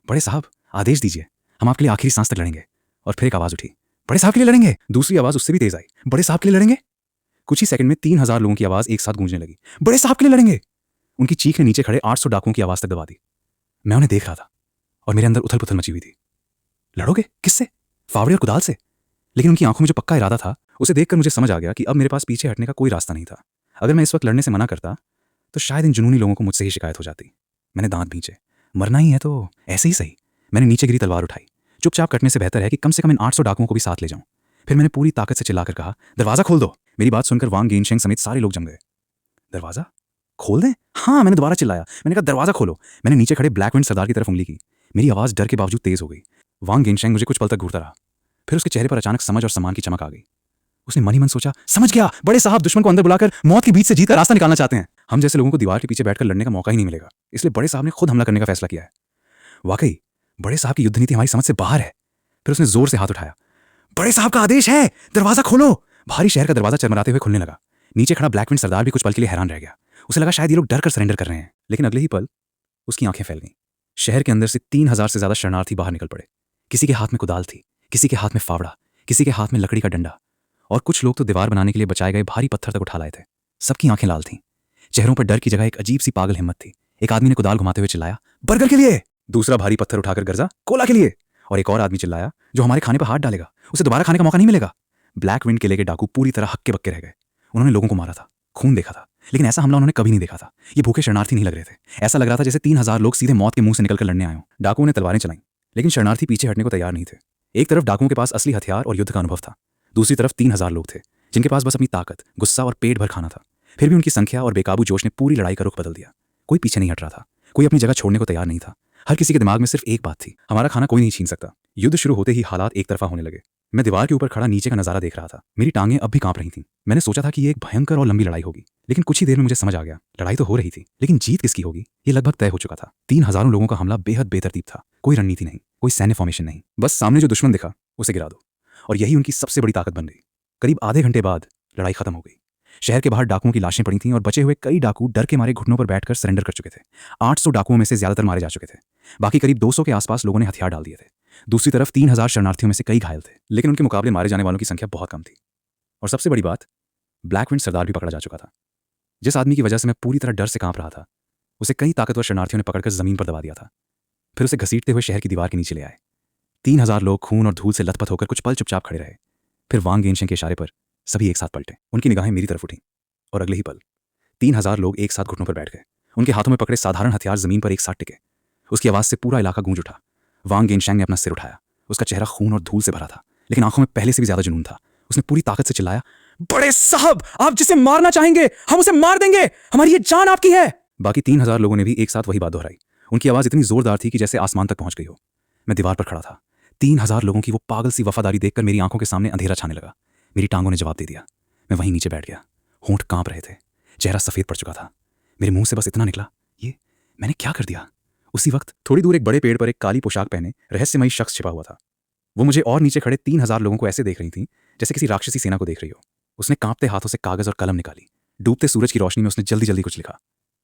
बड़े साहब, आदेश दीजिए, हम आपके लिए आखिरी सांस तक लड़ेंगे। और फिर एक आवाज़ उठी, बड़े साहब के लिए लड़ेंगे। दूसरी आवाज़ उससे भी तेज आई, बड़े साहब के लिए लड़ेंगे। कुछ ही सेकंड में 3000 लोगों की आवाज़ एक साथ गूंजने लगी, बड़े साहब के लिए लड़ेंगे। उनकी चीख ने नीचे खड़े 800 डाकुओं की आवाज़ तक दबा दी। मैं उन्हें देख रहा था और मेरे अंदर उथल पुथल मची हुई थी। लड़ोगे किससे? फावड़े और कुदाल से। लेकिन उनकी आंखों में जो पक्का इरादा था उसे देखकर मुझे समझ आ गया कि अब मेरे पास पीछे हटने का कोई रास्ता नहीं था। अगर मैं इस वक्त लड़ने से मना करता तो शायद इन जुनूनी लोगों को मुझसे ही शिकायत हो जाती। मैंने दांत भींचे। मरना ही है तो ऐसे ही सही। मैंने नीचे गिरी तलवार उठाई। चुपचाप कटने से बेहतर है कि कम से कम इन 800 डाकुओं को भी साथ ले जाऊं। फिर मैंने पूरी ताकत से चिल्लाकर कहा, दरवाजा खोल दो। मेरी बात सुनकर वांग गेनशेंग समेत सारे लोग जम गए। दरवाजा खोल दें? हाँ, मैंने दोबारा चिल्लाया। मैंने कहा, दरवाजा खोलो। मैंने नीचे खड़े ब्लैक विंड सरदार की तरफ उंगली की। मेरी आवाज़ डर के बावजूद तेज हो गई। वांग गेनशेंग मुझे कुछ पल तक घूरता रहा। फिर उसके चेहरे पर अचानक समझ और सम्मान की चमक आ गई। उसने मन ही मन सोचा, समझ गया, बड़े साहब दुश्मन को अंदर बुलाकर मौत के बीच से जीत का रास्ता निकालना चाहते हैं। हम जैसे लोगों को दीवार के पीछे बैठकर लड़ने का मौका ही नहीं मिलेगा, इसलिए बड़े साहब ने खुद हमला करने का फैसला किया है। वाकई बड़े साहब की युद्ध नीति हमारी समझ से बाहर है। फिर उसने जोर से हाथ उठाया। बड़े साहब का आदेश है, दरवाजा खोलो। भारी शहर का दरवाजा चरमराते हुए खुलने लगा। नीचे खड़ा ब्लैक विंड सरदार भी कुछ पल के लिए हैरान रह गया। उसे लगा शायद ये लोग डर कर सरेंडर कर रहे हैं, लेकिन अगले ही पल उसकी आंखें फैल गईं। शहर के अंदर से 3000 से ज्यादा शरणार्थी बाहर निकल पड़े। किसी के हाथ में कुदाल थी, किसी के हाथ में फावड़ा, किसी के हाथ में लकड़ी का डंडा, और कुछ लोग तो दीवार बनाने के लिए बचाए गए भारी पत्थर तक उठा लाए थे। सबकी आंखें लाल थीं। चेहरों पर डर की जगह एक अजीब सी पागल हिम्मत थी। एक आदमी ने कुदाल घुमाते हुए चिल्लाया, बर्गर के लिए। दूसरा भारी पत्थर उठाकर गर्जा, कोला के लिए। और एक और आदमी चिल्लाया, जो हमारे खाने पर हाथ डालेगा उसे दोबारा खाने का मौका नहीं मिलेगा। ब्लैक विंड किले के डाकू पूरी तरह हक्के बक्के रह गए। उन्होंने लोगों को मारा था, खून देखा था, लेकिन ऐसा हमला उन्होंने कभी नहीं देखा था। ये भूखे शरणार्थी नहीं लग रहे थे। ऐसा लग रहा था जैसे 3000 लोग सीधे मौत के मुंह से निकलकर लड़ने आए हों। डाकुओं ने तलवारें चलाईं, लेकिन शरणार्थी पीछे हटने को तैयार नहीं थे। एक तरफ डाकुओं के पास असली हथियार और युद्ध का अनुभव था, दूसरी तरफ 3000 लोग थे जिनके पास बस अपनी ताकत, गुस्सा और पेट भर खाना था। फिर भी उनकी संख्या और बेकाबू जोश ने पूरी लड़ाई का रुख बदल दिया। कोई पीछे नहीं हट रहा था, कोई अपनी जगह छोड़ने को तैयार नहीं था। हर किसी के दिमाग में सिर्फ एक बात थी, हमारा खाना कोई नहीं छीन सकता। युद्ध शुरू होते ही हालात एक तरफा होने लगे। मैं दीवार के ऊपर खड़ा नीचे का नजारा देख रहा था। मेरी टांगें अब भी कांप रही थीं। मैंने सोचा था कि ये एक भयंकर और लंबी लड़ाई होगी, लेकिन कुछ ही देर में मुझे समझ आ गया, लड़ाई तो हो रही थी, लेकिन जीत किसकी होगी ये लगभग तय हो चुका था। 3000 लोगों का हमला बेहद बेतरतीब था। कोई रणनीति नहीं, कोई सैन्य फॉर्मेशन नहीं, बस सामने जो दुश्मन दिखा उसे गिरा दो। और यही उनकी सबसे बड़ी ताकत बन गई। करीब आधे घंटे बाद लड़ाई खत्म हो गई। शहर के बाहर डाकुओं की लाशें पड़ी थीं और बचे हुए कई डाकू डर के मारे घुटनों पर बैठकर सरेंडर कर चुके थे। 800 डाकुओं में से ज्यादातर मारे जा चुके थे। बाकी करीब 200 के आसपास लोगों ने हथियार डाल दिए थे। दूसरी तरफ 3000 शरणार्थियों में से कई घायल थे, लेकिन उनके मुकाबले मारे जाने वालों की संख्या बहुत कम थी। और सबसे बड़ी बात, ब्लैक विंड सरदार भी पकड़ा जा चुका था। जिस आदमी की वजह से मैं पूरी तरह डर से कांप रहा था, उसे कई ताकतवर शरणार्थियों ने पकड़कर जमीन पर दबा दिया था। फिर उसे घसीटते हुए शहर की दीवार के नीचे ले आए। 3000 लोग खून और धूल से लथपथ होकर कुछ पल चुपचाप खड़े रहे। फिर वांग गेनशेंग के इशारे पर सभी एक साथ पलटे। उनकी निगाहें मेरी तरफ उठी और अगले ही पल 3000 लोग एक साथ घुटनों पर बैठ गए। उनके हाथों में पकड़े साधारण हथियार जमीन पर एक साथ टिके। उसकी आवाज से पूरा इलाका गूंज उठा। वांग गेनशेंग ने अपना सिर उठाया। उसका चेहरा खून और धूल से भरा था, लेकिन आंखों में पहले से भी ज्यादा जुनून था। उसने पूरी ताकत से चिल्लाया, बड़े साहब, आप जिसे मारना चाहेंगे हम उसे मार देंगे, हमारी ये जान आपकी है। बाकी 3000 लोगों ने भी एक साथ वही बात दोहराई। उनकी आवाज इतनी जोरदार थी कि जैसे आसमान तक पहुंच गई हो। मैं दीवार पर खड़ा था। 3000 लोगों की वो पागल सी वफादारी देखकर मेरी आंखों के सामने अंधेरा छाने लगा। मेरी टांगों ने जवाब दे दिया। मैं वहीं नीचे बैठ गया। होंठ कांप रहे थे, चेहरा सफेद पड़ चुका था। मेरे मुंह से बस इतना निकला, ये मैंने क्या कर दिया। उसी वक्त थोड़ी दूर एक बड़े पेड़ पर एक काली पोशाक पहने रहस्यमयी शख्स छिपा हुआ था। वो मुझे और नीचे खड़े 3000 लोगों को ऐसे देख रही थी जैसे किसी राक्षसी सेना को देख रही हो। उसने कांपते हाथों से कागज और कलम निकाली। डूबते सूरज की रोशनी में उसने जल्दी जल्दी कुछ लिखा।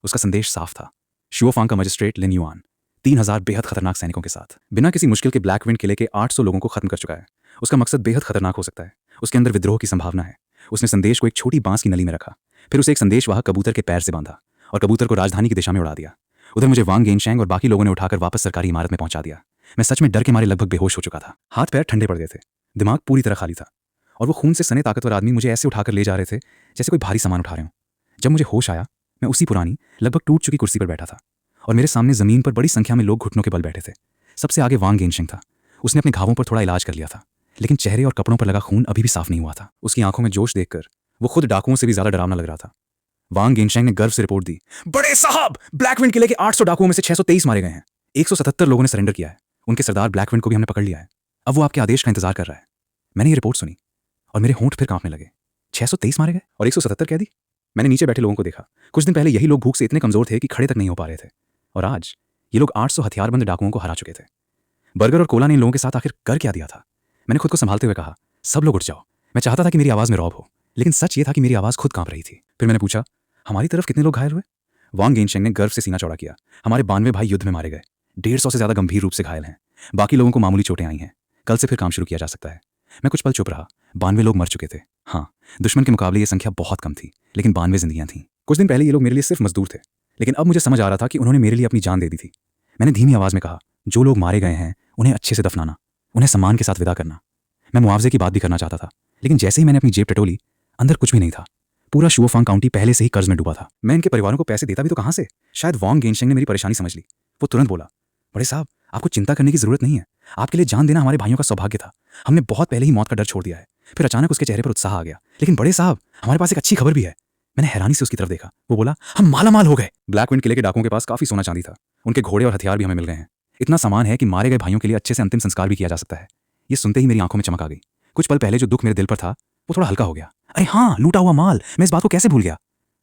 उसका संदेश साफ था, शुओफांग का मजिस्ट्रेट लिन युआन 3000 बेहद खतरनाक सैनिकों के साथ बिना किसी मुश्किल के ब्लैक विंड किले के 800 लोगों को खत्म कर चुका है। उसका मकसद बेहद खतरनाक हो सकता है। उसके अंदर विद्रोह की संभावना है। उसने संदेश को एक छोटी बांस की नली में रखा, फिर उसे एक संदेशवाहक कबूतर के पैर से बांधा और कबूतर को राजधानी की दिशा में उड़ा दिया। उधर मुझे वांग गेनशेंग और बाकी लोगों ने उठाकर वापस सरकारी इमारत में पहुंचा दिया। मैं सच में डर के मारे लगभग बेहोश हो चुका था। हाथ पैर ठंडे पड़ गए थे, दिमाग पूरी तरह खाली था, और वो खून से सने ताकतवर आदमी मुझे ऐसे उठाकर ले जा रहे थे जैसे कोई भारी सामान उठा रहे हों। जब मुझे होश आया, मैं उसी पुरानी लगभग टूट चुकी कुर्सी पर बैठा था और मेरे सामने जमीन पर बड़ी संख्या में लोग घुटनों के बल बैठे थे। सबसे आगे वांग गेनशेंग था। उसने अपने घावों पर थोड़ा इलाज कर लिया था, लेकिन चेहरे और कपड़ों पर लगा खून अभी भी साफ नहीं हुआ था। उसकी आंखों में जोश देखकर वो खुद डाकुओं से भी ज्यादा डरावना लग रहा था। वांग गेनशेंग ने गर्व से रिपोर्ट दी, बड़े साहब, ब्लैक विंड किले के 800 डाकुओं में से 623 मारे गए हैं। 177 लोगों ने सरेंडर किया है। उनके सरदार ब्लैक विंड को भी हमने पकड़ लिया है। अब वो आपके आदेश का इंतजार कर रहा है। मैंने ये रिपोर्ट सुनी और मेरे होंठ फिर कांपने लगे। 623 मारे गए और 177 कह दी। मैंने नीचे बैठे लोगों को देखा। कुछ दिन पहले यही लोग भूख से इतने कमजोर थे कि खड़े तक नहीं हो पा रहे थे, और आज ये लोग 800 हथियारबंद डाकुओं को हरा चुके थे। बर्गर और कोला ने इन लोगों के साथ आखिर कर क्या दिया था? मैंने खुद को संभालते हुए कहा, सब लोग उठ जाओ। मैं चाहता था कि मेरी आवाज में रौब हो, लेकिन सच ये था कि मेरी आवाज खुद कांप रही थी। फिर मैंने पूछा, हमारी तरफ कितने लोग घायल हुए? वांग गेनशेंग ने गर्व से सीना चौड़ा किया। हमारे 92 भाई युद्ध में मारे गए। 150 से ज्यादा गंभीर रूप से घायल हैं। बाकी लोगों को मामूली चोटें आई हैं। कल से फिर काम शुरू किया जा सकता है। मैं कुछ पल चुप रहा। 92 लोग मर चुके थे। हाँ, दुश्मन के मुकाबले ये संख्या बहुत कम थी, लेकिन 92 जिंदगियां थीं। कुछ दिन पहले ये लोग मेरे लिए सिर्फ मजदूर थे, लेकिन अब मुझे समझ आ रहा था कि उन्होंने मेरे लिए अपनी जान दे दी थी। मैंने धीमी आवाज़ में कहा, जो लोग मारे गए हैं उन्हें अच्छे से दफनाना, उन्हें सम्मान के साथ विदा करना। मैं मुआवजे की बात भी करना चाहता था, लेकिन जैसे ही मैंने अपनी जेब टटोली, अंदर कुछ भी नहीं था। पूरा शुओफांग काउंटी पहले से ही कर्ज में डूबा था। मैं इनके परिवारों को पैसे देता भी तो कहाँ से? शायद वांग गेनशेंग ने मेरी परेशानी समझ ली। वो तुरंत बोला, बड़े साहब, आपको चिंता करने की जरूरत नहीं है। आपके लिए जान देना हमारे भाइयों का सौभाग्य था। हमने बहुत पहले ही मौत का डर छोड़ दिया है। फिर अचानक उसके चेहरे पर उत्साह आ गया। लेकिन बड़े साहब, हमारे पास एक अच्छी खबर भी है। मैंने हैरानी से उसकी तरफ देखा। वो बोला, हम मालामाल हो गए। ब्लैकविंड किले के डाकुओं के पास काफी सोना चांदी था। उनके घोड़े और हथियार भी हमें मिल गए हैं। इतना सामान है कि मारे गए भाइयों के लिए अच्छे से अंतिम संस्कार भी किया जा सकता है। ये सुनते ही मेरी आंखों में चमक आ गई। कुछ पल पहले जो दुख मेरे दिल पर था वो थोड़ा हल्का हो गया। अरे हाँ, लूटा हुआ माल, मैं इस बात को कैसे भूल गया।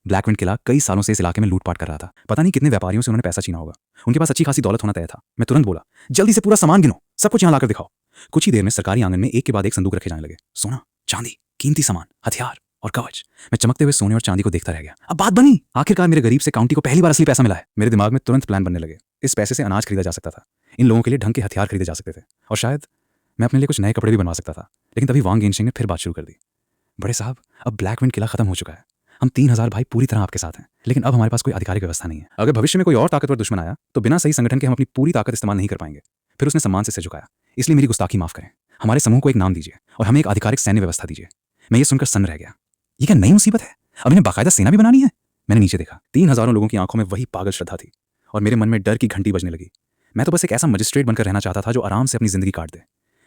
ब्लैकविंड किला कई सालों से इस इलाके में लूटपाट कर रहा था। पता नहीं कितने व्यापारियों से उन्होंने पैसा छीना होगा। उनके पास अच्छी खासी दौलत होना तय था। मैं तुरंत बोला, जल्दी से पूरा सामान गिनो, सब कुछ यहाँ लाकर दिखाओ। कुछ ही देर में सरकारी आंगन में एक के बाद एक संदूक रखे जाने लगे। सोना, चांदी, कीमती सामान, हथियार और कवच। मैं चमकते हुए सोने और चांदी को देखता रह गया। अब बात बनी। आखिरकार मेरे गरीब से काउंटी को पहली बार असली पैसा मिला है। मेरे दिमाग में तुरंत प्लान बनने लगे। इस पैसे से अनाज खरीदा जा सकता था, इन लोगों के लिए ढंग के हथियार खरीदे जा सकते थे, और शायद मैं अपने लिए कुछ नए कपड़े भी बनवा सकता था। लेकिन तभी वांग गेनशेंग ने फिर बात शुरू कर दी। बड़े साहब, अब ब्लैकविंड किला खत्म हो चुका है। हम 3000 भाई पूरी तरह आपके साथ हैं, लेकिन अब हमारे पास कोई आधिकारिक व्यवस्था नहीं है। अगर भविष्य में कोई और ताकतवर दुश्मन आया तो बिना सही संगठन के हम अपनी पूरी ताकत इस्तेमाल नहीं कर पाएंगे। फिर उसने सम्मान से सिर झुकाया। इसलिए मेरी गुस्ताखी माफ करें। हमारे समूह को एक नाम दीजिए और हमें एक आधिकारिक सैन्य व्यवस्था दीजिए। मैं ये सुनकर सन्न रह गया। ये क्या नई मुसीबत है? अब इन्हें बाकायदा सेना भी बनानी है? मैंने नीचे देखा। 3000 लोगों की आंखों में वही पागल श्रद्धा थी, और मेरे मन में डर की घंटी बजने लगी। मैं तो बस एक ऐसा मजिस्ट्रेट बनकर रहना चाहता था जो आराम से अपनी जिंदगी काट दे।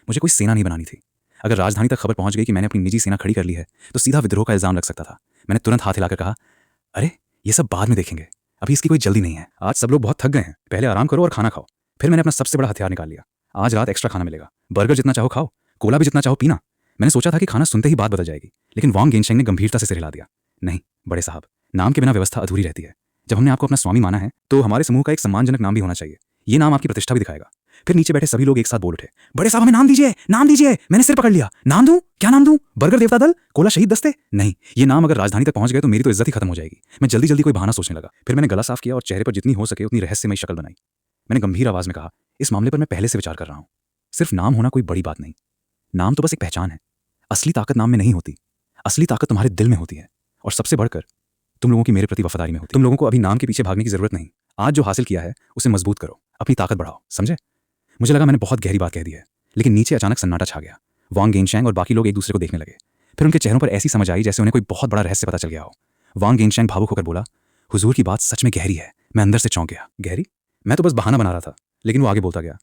मुझे कोई सेना नहीं बनानी थी। अगर राजधानी तक खबर पहुंच गई कि मैंने अपनी निजी सेना खड़ी कर ली है तो सीधा विद्रोह का इल्जाम रख सकता था। मैंने तुरंत हाथ हिलाकर कहा, अरे ये सब बाद में देखेंगे, अभी इसकी कोई जल्दी नहीं है। आज सब लोग बहुत थक गए हैं, पहले आराम करो और खाना खाओ। फिर मैंने अपना सबसे बड़ा हथियार निकाल लिया। आज रात एक्स्ट्रा खाना मिलेगा। बर्गर जितना चाहो खाओ, कोला भी जितना चाहो पीना। मैंने सोचा था कि खाना सुनते ही बात बदल जाएगी, लेकिन वांग गेनशेंग ने गंभीरता से सिर हिला दिया। नहीं बड़े साहब, नाम के बिना व्यवस्था अधूरी रहती है। जब हमने आपको अपना स्वामी माना है तो हमारे समूह का एक सम्मानजनक नाम भी होना चाहिए। ये नाम आपकी प्रतिष्ठा भी दिखाएगा। फिर नीचे बैठे सभी लोग एक साथ बोल उठे, बड़े साहब हमें नाम दीजिए, नाम दीजिए। मैंने सिर पकड़ लिया। नाम दूं? क्या नाम दूं? बर्गर देवता दल, कोला शहीद दस्ते? नहीं, ये नाम अगर राजधानी तक पहुंच गए तो मेरी तो इज्जत ही खत्म हो जाएगी। मैं जल्दी जल्दी कोई बहाना सोचने लगा। फिर मैंने गला साफ किया और चेहरे पर जितनी हो सके उतनी रहस्यमयी शक्ल बनाई। मैंने गंभीर आवाज में कहा, इस मामले पर मैं पहले से विचार कर रहा हूं। सिर्फ नाम होना कोई बड़ी बात नहीं। नाम तो बस एक पहचान है। असली ताकत नाम में नहीं होती। असली ताकत तुम्हारे दिल में होती है, और सबसे बढ़कर तुम लोगों की मेरे प्रति वफादारी में होती है। तुम लोगों को अभी नाम के पीछे भागने की जरूरत नहीं। आज जो हासिल किया है उसे मजबूत करो, अपनी ताकत बढ़ाओ, समझे? मुझे लगा मैंने बहुत गहरी बात कह दी है, लेकिन नीचे अचानक सन्नाटा छा गया। वांग गेनशेंग और बाकी लोग एक दूसरे को देखने लगे। फिर उनके चेहरों पर ऐसी समझ आई जैसे उन्हें कोई बहुत बड़ा रहस्य पता चल गया हो। वांग गेनशेंग भावुक होकर बोला, हुजूर की बात सच में गहरी है। मैं अंदर से चौंक गया। गहरी? मैं तो बस बहाना बना रहा था। लेकिन वो आगे बोलता गया,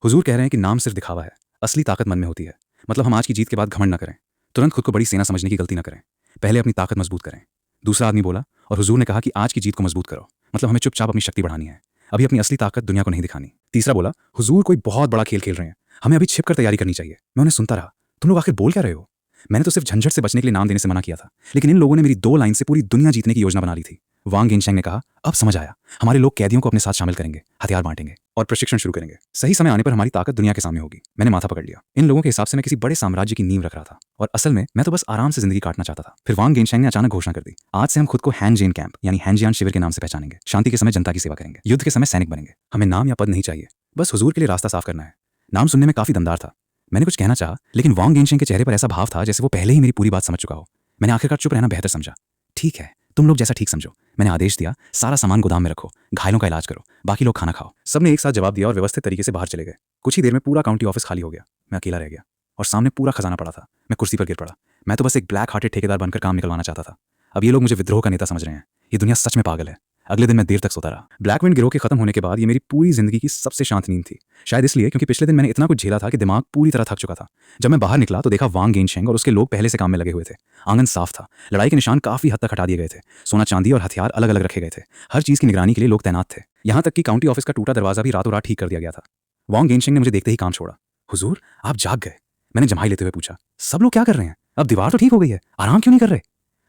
हुजूर कह रहे हैं कि नाम सिर्फ दिखावा है, असली ताकत मन में होती है। मतलब हम आज की जीत के बाद घमंड न करें, तुरंत खुद को बड़ी सेना समझने की गलती न करें। पहले अपनी ताकत मजबूत करें। दूसरा आदमी बोला, और हुजूर ने कहा कि आज की जीत को मजबूत करो, मतलब हमें चुपचाप अपनी शक्ति बढ़ानी है, अभी अपनी असली ताकत दुनिया को नहीं दिखानी। तीसरा बोला, हुजूर कोई बहुत बड़ा खेल खेल रहे हैं, हमें अभी छिपकर तैयारी करनी चाहिए। मैं उन्हें सुनता रहा। तुम लोग आखिर बोल क्या रहे हो? मैंने तो सिर्फ झंझट से बचने के लिए नाम देने से मना किया था, लेकिन इन लोगों ने मेरी 2 लाइन से पूरी दुनिया जीतने की योजना बना ली थी। वांग गेनशेंग ने कहा, अब समझ आया, हमारे लोग कैदियों को अपने साथ शामिल करेंगे, हथियार बांटेंगे और प्रशिक्षण शुरू करेंगे। सही समय आने पर हमारी ताकत दुनिया के सामने होगी। मैंने माथा पकड़ लिया। इन लोगों के हिसाब से मैं किसी बड़े साम्राज्य की नींव रख रहा था, और असल में मैं तो बस आराम से जिंदगी काटना चाहता था। फिर वांग गेनशेंग ने अचानक घोषणा कर दी, आज से हम खुद को हैनजेन कैंप यानी हैनजियान शिविर के नाम से पहचानेंगे। शांति के समय जनता की सेवा करेंगे, युद्ध के समय सैनिक बनेंगे। हमें नाम या पद नहीं चाहिए, बस हुजूर के लिए रास्ता साफ करना है। नाम सुनने में काफी दमदार था। मैंने कुछ कहना चाहा, लेकिन वांग गेनशेंग के चेहरे पर ऐसा भाव था जैसे वो पहले ही मेरी पूरी बात समझ चुका हो। मैंने आखिरकार चुप रहना बेहतर समझा। ठीक है, तुम लोग जैसा ठीक समझो। मैंने आदेश दिया, सारा सामान गोदाम में रखो, घायलों का इलाज करो, बाकी लोग खाना खाओ। सबने एक साथ जवाब दिया और व्यवस्थित तरीके से बाहर चले गए। कुछ ही देर में पूरा काउंटी ऑफिस खाली हो गया। मैं अकेला रह गया और सामने पूरा खजाना पड़ा था। मैं कुर्सी पर गिर पड़ा। मैं तो बस एक ब्लैक हार्टेड ठेकेदार बनकर काम निकलवाना चाहता था। अब ये लोग मुझे विद्रोह का नेता समझ रहे हैं। ये दुनिया सच में पागल है। अगले दिन मैं देर तक सोता रहा। ब्लैकविंड गिरोह के खत्म होने के बाद ये मेरी पूरी जिंदगी की सबसे शांत नींद थी। शायद इसलिए क्योंकि पिछले दिन मैंने इतना कुछ झेला था कि दिमाग पूरी तरह थक चुका था। जब मैं बाहर निकला तो देखा वांग गेनशेंग और उसके लोग पहले से काम में लगे हुए थे। आंगन साफ था, लड़ाई के निशान काफी हद तक हटा दिए गए थे, सोना चांदी और हथियार अलग अलग रखे गए थे। हर चीज की निगरानी के लिए लोग तैनात थे। यहाँ तक कि काउंटी ऑफिस का टूटा दरवाजा भी रातों रात ठीक कर दिया गया था। वांग गेनशेंग ने मुझे देखते ही काम छोड़ा। हुजूर, आप जाग गए? मैंने जम्हाई लेते हुए पूछा। सब लोग क्या कर रहे हैं? अब दीवार तो ठीक हो गई है, आराम क्यों नहीं कर रहे?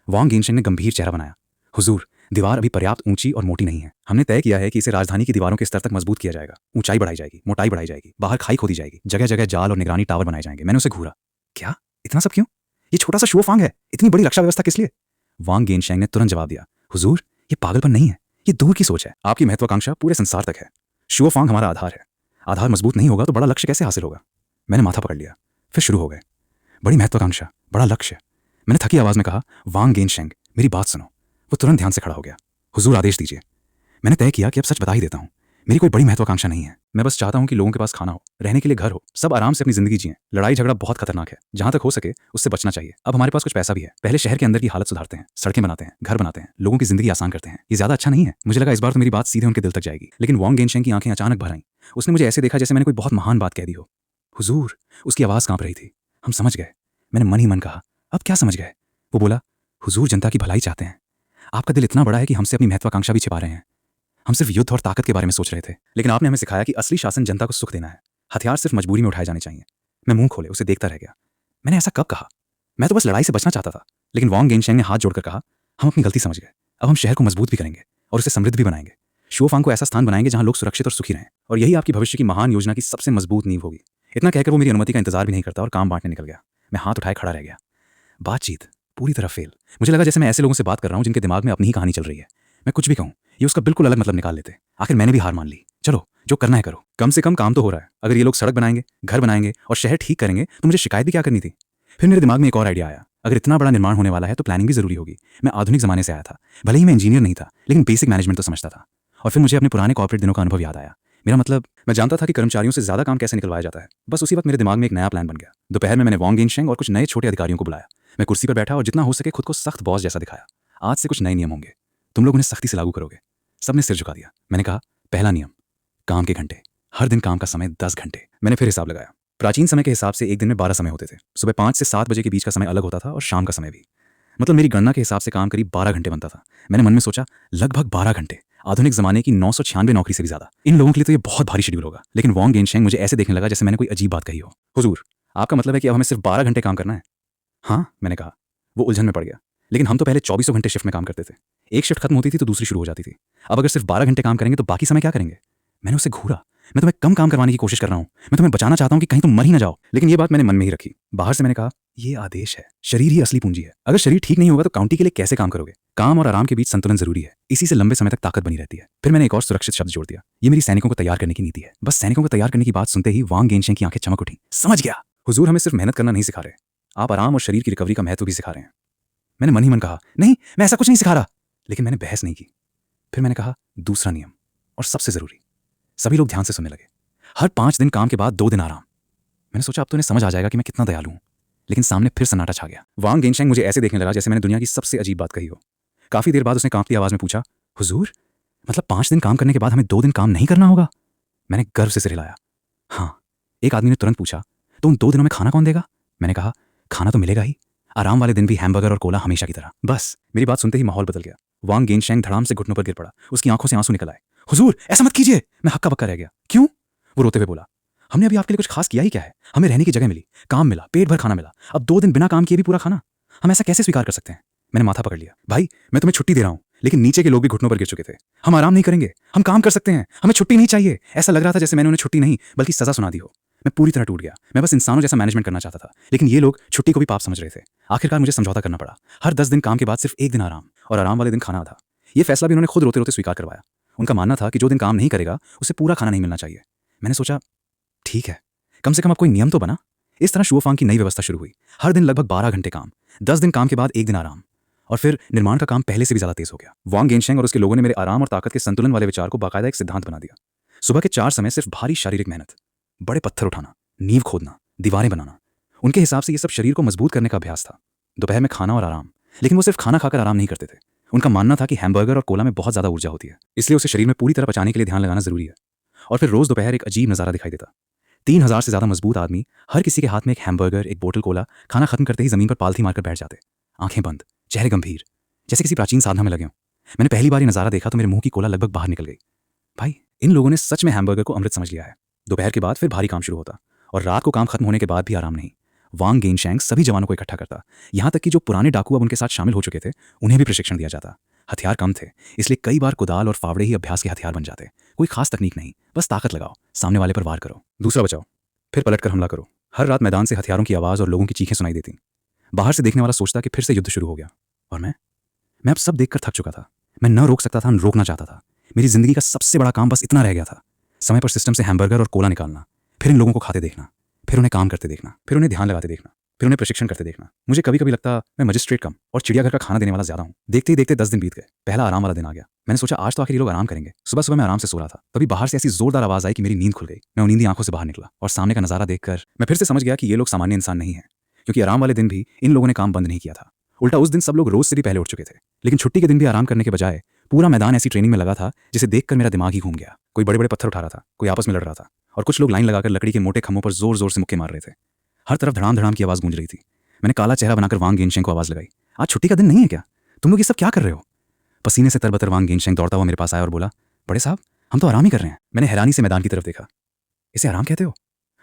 वांग गेनशेंग ने गंभीर चेहरा बनाया। हुजूर, दीवार अभी पर्याप्त ऊंची और मोटी नहीं है। हमने तय किया है कि इसे राजधानी की दीवारों के स्तर तक मजबूत किया जाएगा। ऊंचाई बढ़ाई जाएगी, मोटाई बढ़ाई जाएगी, बाहर खाई खोदी जाएगी, जगह जगह जाल और निगरानी टावर बनाए जाएंगे। मैंने उसे घूरा। क्या? इतना सब क्यों? ये छोटा सा शुओफांग है, इतनी बड़ी रक्षा व्यवस्था किस लिए? वांग गेनशेंग ने तुरंत जवाब दिया, हुजूर, ये पागलपन नहीं है, ये दूर की सोच है। आपकी महत्वाकांक्षा पूरे संसार तक है। शुओफांग हमारा आधार है। आधार मजबूत नहीं होगा तो बड़ा लक्ष्य कैसे हासिल होगा? मैंने माथा पकड़ लिया। फिर शुरू हो गए। बड़ी महत्वाकांक्षा, बड़ा लक्ष्य। मैंने थकी आवाज में कहा, वांग गेनशेंग, मेरी बात सुनो। वो तुरंत ध्यान से खड़ा हो गया। हुजूर, आदेश दीजिए। मैंने तय किया कि अब सच बता ही देता हूँ। मेरी कोई बड़ी महत्वाकांक्षा नहीं है। मैं बस चाहता हूँ कि लोगों के पास खाना हो, रहने के लिए घर हो, सब आराम से अपनी जिंदगी जिएं। लड़ाई झगड़ा बहुत खतरनाक है, जहां तक हो सके उससे बचना चाहिए। अब हमारे पास कुछ पैसा भी है, पहले शहर के अंदर की हालत सुधारते हैं, सड़कें बनाते हैं, घर बनाते हैं, लोगों की जिंदगी आसान करते हैं। ये ज्यादा अच्छा नहीं है? मुझे लगा इस बार तो मेरी बात सीधे उनके दिल तक जाएगी, लेकिन वांग गेनशेंग की आंखें अचानक भर आईं। उसने मुझे ऐसे देखा जैसे मैंने कोई बहुत महान बात कह दी हो। हुजूर, उसकी आवाज कांप रही थी। हम समझ गए। मैंने मन ही मन कहा, अब क्या समझ गए? वो बोला, हुजूर जनता की भलाई चाहते हैं। आपका दिल इतना बड़ा है कि हमसे अपनी महत्वाकांक्षा भी छिपा रहे हैं। हम सिर्फ युद्ध और ताकत के बारे में सोच रहे थे, लेकिन आपने हमें सिखाया कि असली शासन जनता को सुख देना है। हथियार सिर्फ मजबूरी में उठाए जाने चाहिए। मैं मुंह खोले उसे देखता रह गया। मैंने ऐसा कब कहा? मैं तो बस लड़ाई से बचना चाहता था। लेकिन वांग गेनशेंग ने हाथ जोड़कर कहा, हम अपनी गलती समझ गए। अब हम शहर को मजबूत भी करेंगे और उसे समृद्ध भी बनाएंगे। शुओफांग को ऐसा स्थान बनाएंगे जहां लोग सुरक्षित और सुखी रहें, और यही आपकी भविष्य की महान योजना की सबसे मजबूत नींव होगी। इतना कहकर वो मेरी अनुमति का इंतजार भी नहीं करता और काम बांटने निकल गया। मैं हाथ उठाए खड़ा रह गया। बातचीत पूरी तरह फेल। मुझे लगा जैसे मैं ऐसे लोगों से बात कर रहा हूं जिनके दिमाग में अपनी ही कहानी चल रही है। मैं कुछ भी कहूं, ये उसका बिल्कुल अलग मतलब निकाल लेते। आखिर मैंने भी हार मान ली। चलो, जो करना है करो। कम से कम काम तो हो रहा है। अगर ये लोग सड़क बनाएंगे, घर बनाएंगे और शहर ठीक करेंगे तो मुझे शिकायत भी क्या करनी थी? फिर मेरे दिमाग में एक और आइडिया आया। अगर इतना बड़ा निर्माण होने वाला है तो प्लानिंग भी जरूरी होगी। मैं आधुनिक जमाने से आया था, भले ही मैं इंजीनियर नहीं था, लेकिन बेसिक मैनेजमेंट तो समझता था। और फिर मुझे अपने पुराने कॉर्पोरेट दिनों का अनुभव याद आया। मेरा मतलब, मैं जानता था कि कर्मचारियों से ज्यादा काम कैसे निकलवाया जाता है। बस उसी वक्त मेरे दिमाग में एक नया प्लान बन गया। दोपहर में मैंने वांग गेनशेंग और कुछ नए छोटे अधिकारियों को बुलाया। मैं कुर्सी पर बैठा और जितना हो सके खुद को सख्त बॉस जैसा दिखाया। आज से कुछ नए नियम होंगे, तुम लोग उन्हें सख्ती से लागू करोगे। सबने सिर झुका दिया। मैंने कहा, पहला नियम, काम के घंटे। हर दिन काम का समय 10 घंटे। मैंने फिर हिसाब लगाया। प्राचीन समय के हिसाब से एक दिन में 12 समय होते थे। सुबह 5 से 7 बजे के बीच का समय अलग होता था और शाम का समय भी। मतलब मेरी गणना के हिसाब से काम करीब 12 घंटे बनता था। मैंने मन में सोचा, लगभग 12 घंटे, आधुनिक जमाने की 996 नौकरी से भी ज्यादा। इन लोगों के लिए तो ये बहुत भारी शेड्यूल होगा। लेकिन वांग गेनशेंग मुझे ऐसे देखने लगा जैसे मैंने कोई अजीब बात कही हो। हुजूर, आपका मतलब है कि अब हमें सिर्फ 12 घंटे काम करना है? हाँ, मैंने कहा। वो उलझन में पड़ गया। लेकिन हम तो पहले 24 घंटे शिफ्ट में काम करते थे। एक शिफ्ट खत्म होती थी तो दूसरी शुरू हो जाती थी। अब अगर सिर्फ 12 घंटे काम करेंगे तो बाकी समय क्या करेंगे? मैंने उसे घूरा। मैं तुम्हें कम काम करवाने की कोशिश कर रहा हूं। मैं तुम्हें बचाना चाहता हूं कि कहीं तुम मर ही ना जाओ। लेकिन ये बात मैंने मन में ही रखी। बाहर से मैंने कहा, ये आदेश है। शरीर ही असली पूंजी है। अगर शरीर ठीक नहीं होगा तो काउंटी के लिए कैसे काम करोगे? काम और आराम के बीच संतुलन जरूरी है। इसी से लंबे समय तक ताकत बनी रहती है। फिर मैंने एक और सुरक्षित शब्द जोड़ दिया। ये मेरी सैनिकों को तैयार करने की नीति है। बस सैनिकों को तैयार करने की बात सुनते ही वांग गेनशेंग की आंखें चमक उठी। समझ गया। हुजूर, हमें सिर्फ मेहनत करना नहीं सिखा रहे, आप आराम और शरीर की रिकवरी का महत्व भी सिखा रहे हैं। मैंने मन ही मन कहा, नहीं, मैं ऐसा कुछ नहीं सिखा रहा। लेकिन मैंने बहस नहीं की। फिर मैंने कहा, दूसरा नियम और सबसे जरूरी। सभी लोग ध्यान से सुनने लगे। हर 5 दिन काम के बाद 2 दिन आराम। मैंने सोचा अब तो इन्हें समझ आ जाएगा कि मैं कितना दयालु हूं। लेकिन सामने फिर सन्नाटा छा गया। वांग गेनशेंग मुझे ऐसे देखने लगा जैसे मैंने दुनिया की सबसे अजीब बात कही हो। काफी देर बाद उसने कांपती आवाज में पूछा, हुजूर, मतलब 5 दिन काम करने के बाद हमें 2 दिन काम नहीं करना होगा? मैंने गर्व से सिर हिलाया। हाँ। एक आदमी ने तुरंत पूछा, तो उन 2 दिनों में खाना कौन देगा? मैंने कहा, खाना तो मिलेगा ही। आराम वाले दिन भी हैमबर्गर और कोला हमेशा की तरह। बस मेरी बात सुनते ही माहौल बदल गया। वांग गेनशेंग धड़ाम से घुटनों पर गिर पड़ा। उसकी आंखों से आंसू निकल आए। हुजूर, ऐसा मत कीजिए। मैं हक्का बक्का रह गया। क्यों? वो रोते हुए बोला, हमने अभी आपके लिए कुछ खास किया ही क्या है? हमें रहने की जगह मिली, काम मिला, पेट भर खाना मिला। अब 2 दिन बिना काम किए भी पूरा खाना? हम ऐसा कैसे स्वीकार कर सकते हैं? मैंने माथा पकड़ लिया। भाई, मैं तुम्हें छुट्टी दे रहा हूं, लेकिन नीचे के लोग भी घुटनों पर गिर चुके थे। हम आराम नहीं करेंगे, हम काम कर सकते हैं, हमें छुट्टी नहीं चाहिए। ऐसा लग रहा था जैसे मैंने उन्हें छुट्टी नहीं बल्कि सजा सुना दी हो। मैं पूरी तरह टूट गया। मैं बस इंसानों जैसा मैनेजमेंट करना चाहता था, लेकिन ये लोग छुट्टी को भी पाप समझ रहे थे। आखिरकार मुझे समझौता करना पड़ा। हर 10 दिन काम के बाद सिर्फ 1 दिन आराम, और आराम वाले दिन खाना आधा। ये फैसला भी उन्होंने खुद रोते रोते स्वीकार करवाया। उनका मानना था कि जो दिन काम नहीं करेगा उसे पूरा खाना नहीं मिलना चाहिए। मैंने सोचा, ठीक है, कम से कम अब कोई नियम तो बना। इस तरह शुओफांग की नई व्यवस्था शुरू हुई। हर दिन लगभग 12 घंटे काम, 10 दिन काम के बाद 1 दिन आराम। और फिर निर्माण का काम पहले से भी ज्यादा तेज हो गया। वांग गेनशेंग और उसके लोगों ने मेरे आराम और ताकत के संतुलन वाले विचार को बाकायदा एक सिद्धांत बना दिया। सुबह के 4 समय सिर्फ भारी शारीरिक मेहनत, बड़े पत्थर उठाना, नींव खोदना, दीवारें बनाना। उनके हिसाब से ये सब शरीर को मजबूत करने का अभ्यास था। दोपहर में खाना और आराम, लेकिन वो सिर्फ खाना खाकर आराम नहीं करते थे। उनका मानना था कि हैमबर्गर और कोला में बहुत ज्यादा ऊर्जा होती है, इसलिए उसे शरीर में पूरी तरह पचाने के लिए ध्यान लगाना जरूरी है। और फिर रोज दोपहर एक अजीब नजारा दिखाई देता। 3000 से ज्यादा मजबूत आदमी, हर किसी के हाथ में एक हैमबर्गर, एक बोतल कोला, खाना खत्म करते ही जमीन पर पालथी मारकर बैठ जाते, आंखें बंद, चेहरे गंभीर, जैसे किसी प्राचीन साधना में लगे हों। मैंने पहली बार ये नजारा देखा तो मेरे मुंह की कोला लगभग बाहर निकल गई। भाई, इन लोगों ने सच में हैमबर्गर को अमृत समझ लिया है। दोपहर के बाद फिर भारी काम शुरू होता, और रात को काम खत्म होने के बाद भी आराम नहीं। वांग गेनशेंग सभी जवानों को इकट्ठा करता, यहां तक कि जो पुराने डाकू अब उनके साथ शामिल हो चुके थे उन्हें भी प्रशिक्षण दिया जाता। हथियार कम थे, इसलिए कई बार कुदाल और फावड़े ही अभ्यास के हथियार बन जाते। कोई खास तकनीक नहीं, बस ताकत लगाओ, सामने वाले पर वार करो, दूसरा बचाओ, फिर पलटकर हमला करो। हर रात मैदान से हथियारों की आवाज और लोगों की चीखें सुनाई देती। बाहर से देखने वाला सोचता कि फिर से युद्ध शुरू हो गया। और मैं अब सब देखकर थक चुका था। मैं न रोक सकता था, न रोकना चाहता था। मेरी जिंदगी का सबसे बड़ा काम बस इतना रह गया था, समय पर सिस्टम से हैमबर्गर और कोला निकालना, फिर इन लोगों को खाते देखना, फिर उन्हें काम करते देखना, फिर उन्हें ध्यान लगाते देखना। फिर उन्हें प्रशिक्षण करते देखना। मुझे कभी कभी लगता मैं मजिस्ट्रेट कम और चिड़ियाघर का खाना देने वाला ज्यादा हूँ। देखते ही देखते 10 दिन बीत गए। पहला आराम वाला दिन आ गया। मैंने सोचा आज तो आखिर ये लोग आराम करेंगे। सुबह सुबह मैं आराम से सो रहा था, तभी बाहर से ऐसी जोरदार आवाज आई कि मेरी नींद खुल गई। मैं नींदी आंखों से बाहर निकला और सामने का नजारा देखकर मैं फिर से समझ गया कि ये लोग सामान्य इंसान नहीं है, क्योंकि आराम वाले दिन भी इन लोगों ने काम बंद नहीं किया था। उल्टा उस दिन सब लोग रोज से भी पहले उठ चुके थे। लेकिन छुट्टी के दिन भी आराम करने के बजाय पूरा मैदान ऐसी ट्रेनिंग में लगा था जिसे देखकर मेरा दिमाग ही घूम गया। कोई बड़े बड़े पत्थर उठा रहा था, कोई आपस में लड़ रहा था और कुछ लोग लाइन लगाकर लकड़ी के मोटे खम्भों पर जोर जोर से मुक्के मार रहे थे। हर तरफ धड़ाम धड़ाम की आवाज गूंज रही थी। मैंने काला चेहरा बनाकर वांग गेनशेंग को आवाज लगाई, आज छुट्टी का दिन नहीं है क्या? तुम लोग ये सब क्या कर रहे हो? पसीने से तरबतर वांग गेनशेंग दौड़ता हुआ मेरे पास आया और बोला, बड़े साहब हम तो आराम ही कर रहे हैं। मैंने हैरानी से मैदान की तरफ देखा। इसे आराम कहते हो?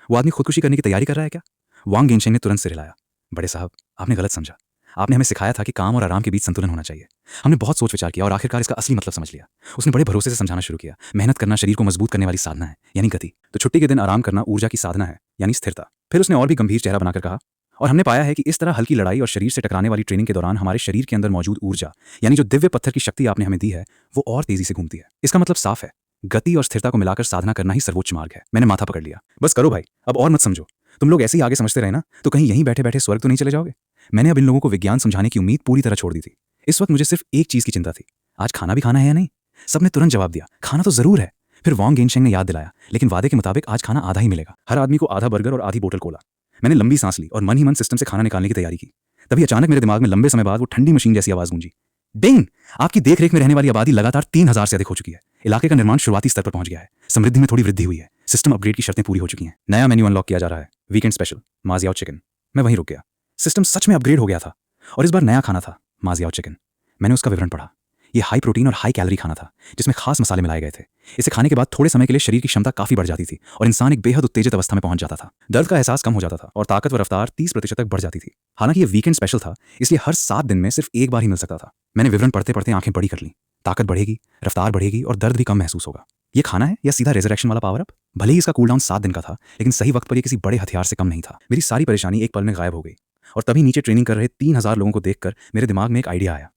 वो आदमी खुदकुशी करने की तैयारी कर रहा है क्या? वांग गेनशेंग ने तुरंत सिर हिलाया। बड़े साहब आपने गलत समझा। आपने हमें सिखाया था कि काम और आराम के बीच संतुलन होना चाहिए। हमने बहुत सोच विचार किया और आखिरकार इसका असली मतलब समझ लिया। उसने बड़े भरोसे से समझाना शुरू किया, मेहनत करना शरीर को मजबूत करने वाली साधना है, यानी गति। तो छुट्टी के दिन आराम करना ऊर्जा की साधना है, यानी स्थिरता। फिर उसने और भी गंभीर चेहरा बनाकर कहा, और हमने पाया है कि इस तरह हल्की लड़ाई और शरीर से टकराने वाली ट्रेनिंग के दौरान हमारे शरीर के अंदर मौजूद ऊर्जा, यानी जो दिव्य पत्थर की शक्ति आपने हमें दी है, वो और तेजी से घूमती है। इसका मतलब साफ है, गति और स्थिरता को मिलाकर साधना करना ही सर्वोच्च मार्ग है। मैंने माथा पकड़ लिया। बस करो भाई, अब और मत समझो। तुम लोग ऐसे ही आगे समझते रहे ना तो कहीं यहीं बैठे बैठे स्वर्ग तो नहीं चले जाओगे। मैंने अब इन लोगों को विज्ञान समझाने की उम्मीद पूरी तरह छोड़ दी थी। इस वक्त मुझे सिर्फ एक चीज की चिंता थी, आज खाना भी खाना है या नहीं। सबने तुरंत जवाब दिया, खाना तो जरूर है। फिर वांग गेनशेंग ने याद दिलाया, लेकिन वादे के मुताबिक आज खाना आधा ही मिलेगा, हर आदमी को आधा बर्गर और आधी बोतल कोला। मैंने लंबी सांस ली और मन ही मन सिस्टम से खाना निकालने की तैयारी की। तभी अचानक मेरे दिमाग में लंबे समय बाद वो ठंडी मशीन जैसी आवाज गूंजी, डिंग! आपकी देखरेख में रहने वाली आबादी लगातार 3000 से अधिक हो चुकी है। इलाके का निर्माण शुरुआती स्तर पर पहुंच गया है। समृद्धि में थोड़ी वृद्धि हुई है। सिस्टम अपग्रेड की शर्तें पूरी हो चुकी हैं। नया मेन्यू अनलॉक किया जा रहा है, वीकेंड स्पेशल माजियाओ चिकन। मैं वहीं रुक गया। सिस्टम सच में अपग्रेड हो गया था और इस बार नया खाना था, माजियाओ चिकन। मैंने उसका विवरण पढ़ा। ये हाई प्रोटीन और हाई कैलोरी खाना था जिसमें खास मसाले मिलाए गए थे। इसे खाने के बाद थोड़े समय के लिए शरीर की क्षमता काफी बढ़ जाती थी और इंसान एक बेहद उत्तेजित अवस्था में पहुंच जाता था। दर्द का एहसास कम हो जाता था और ताकत व रफ्तार 30% तक बढ़ जाती थी। हालांकि ये वीकेंड स्पेशल था, इसलिए हर 7 दिन में सिर्फ एक बार ही मिल सकता था। मैंने विवरण पढ़ते पढ़ते आंखें बड़ी कर लीं। ताकत बढ़ेगी, रफ्तार बढ़ेगी और दर्द भी कम महसूस होगा। ये खाना है या सीधा रेजरेक्शन वाला पावर अप? भले ही इसका कूलडाउन 7 दिन का था, लेकिन सही वक्त पर यह किसी बड़े हथियार से कम नहीं था। मेरी सारी परेशानी एक पल में गायब हो गई और तभी नीचे ट्रेनिंग कर रहे 3000 लोगों को देखकर मेरे दिमाग में एक आइडिया आया।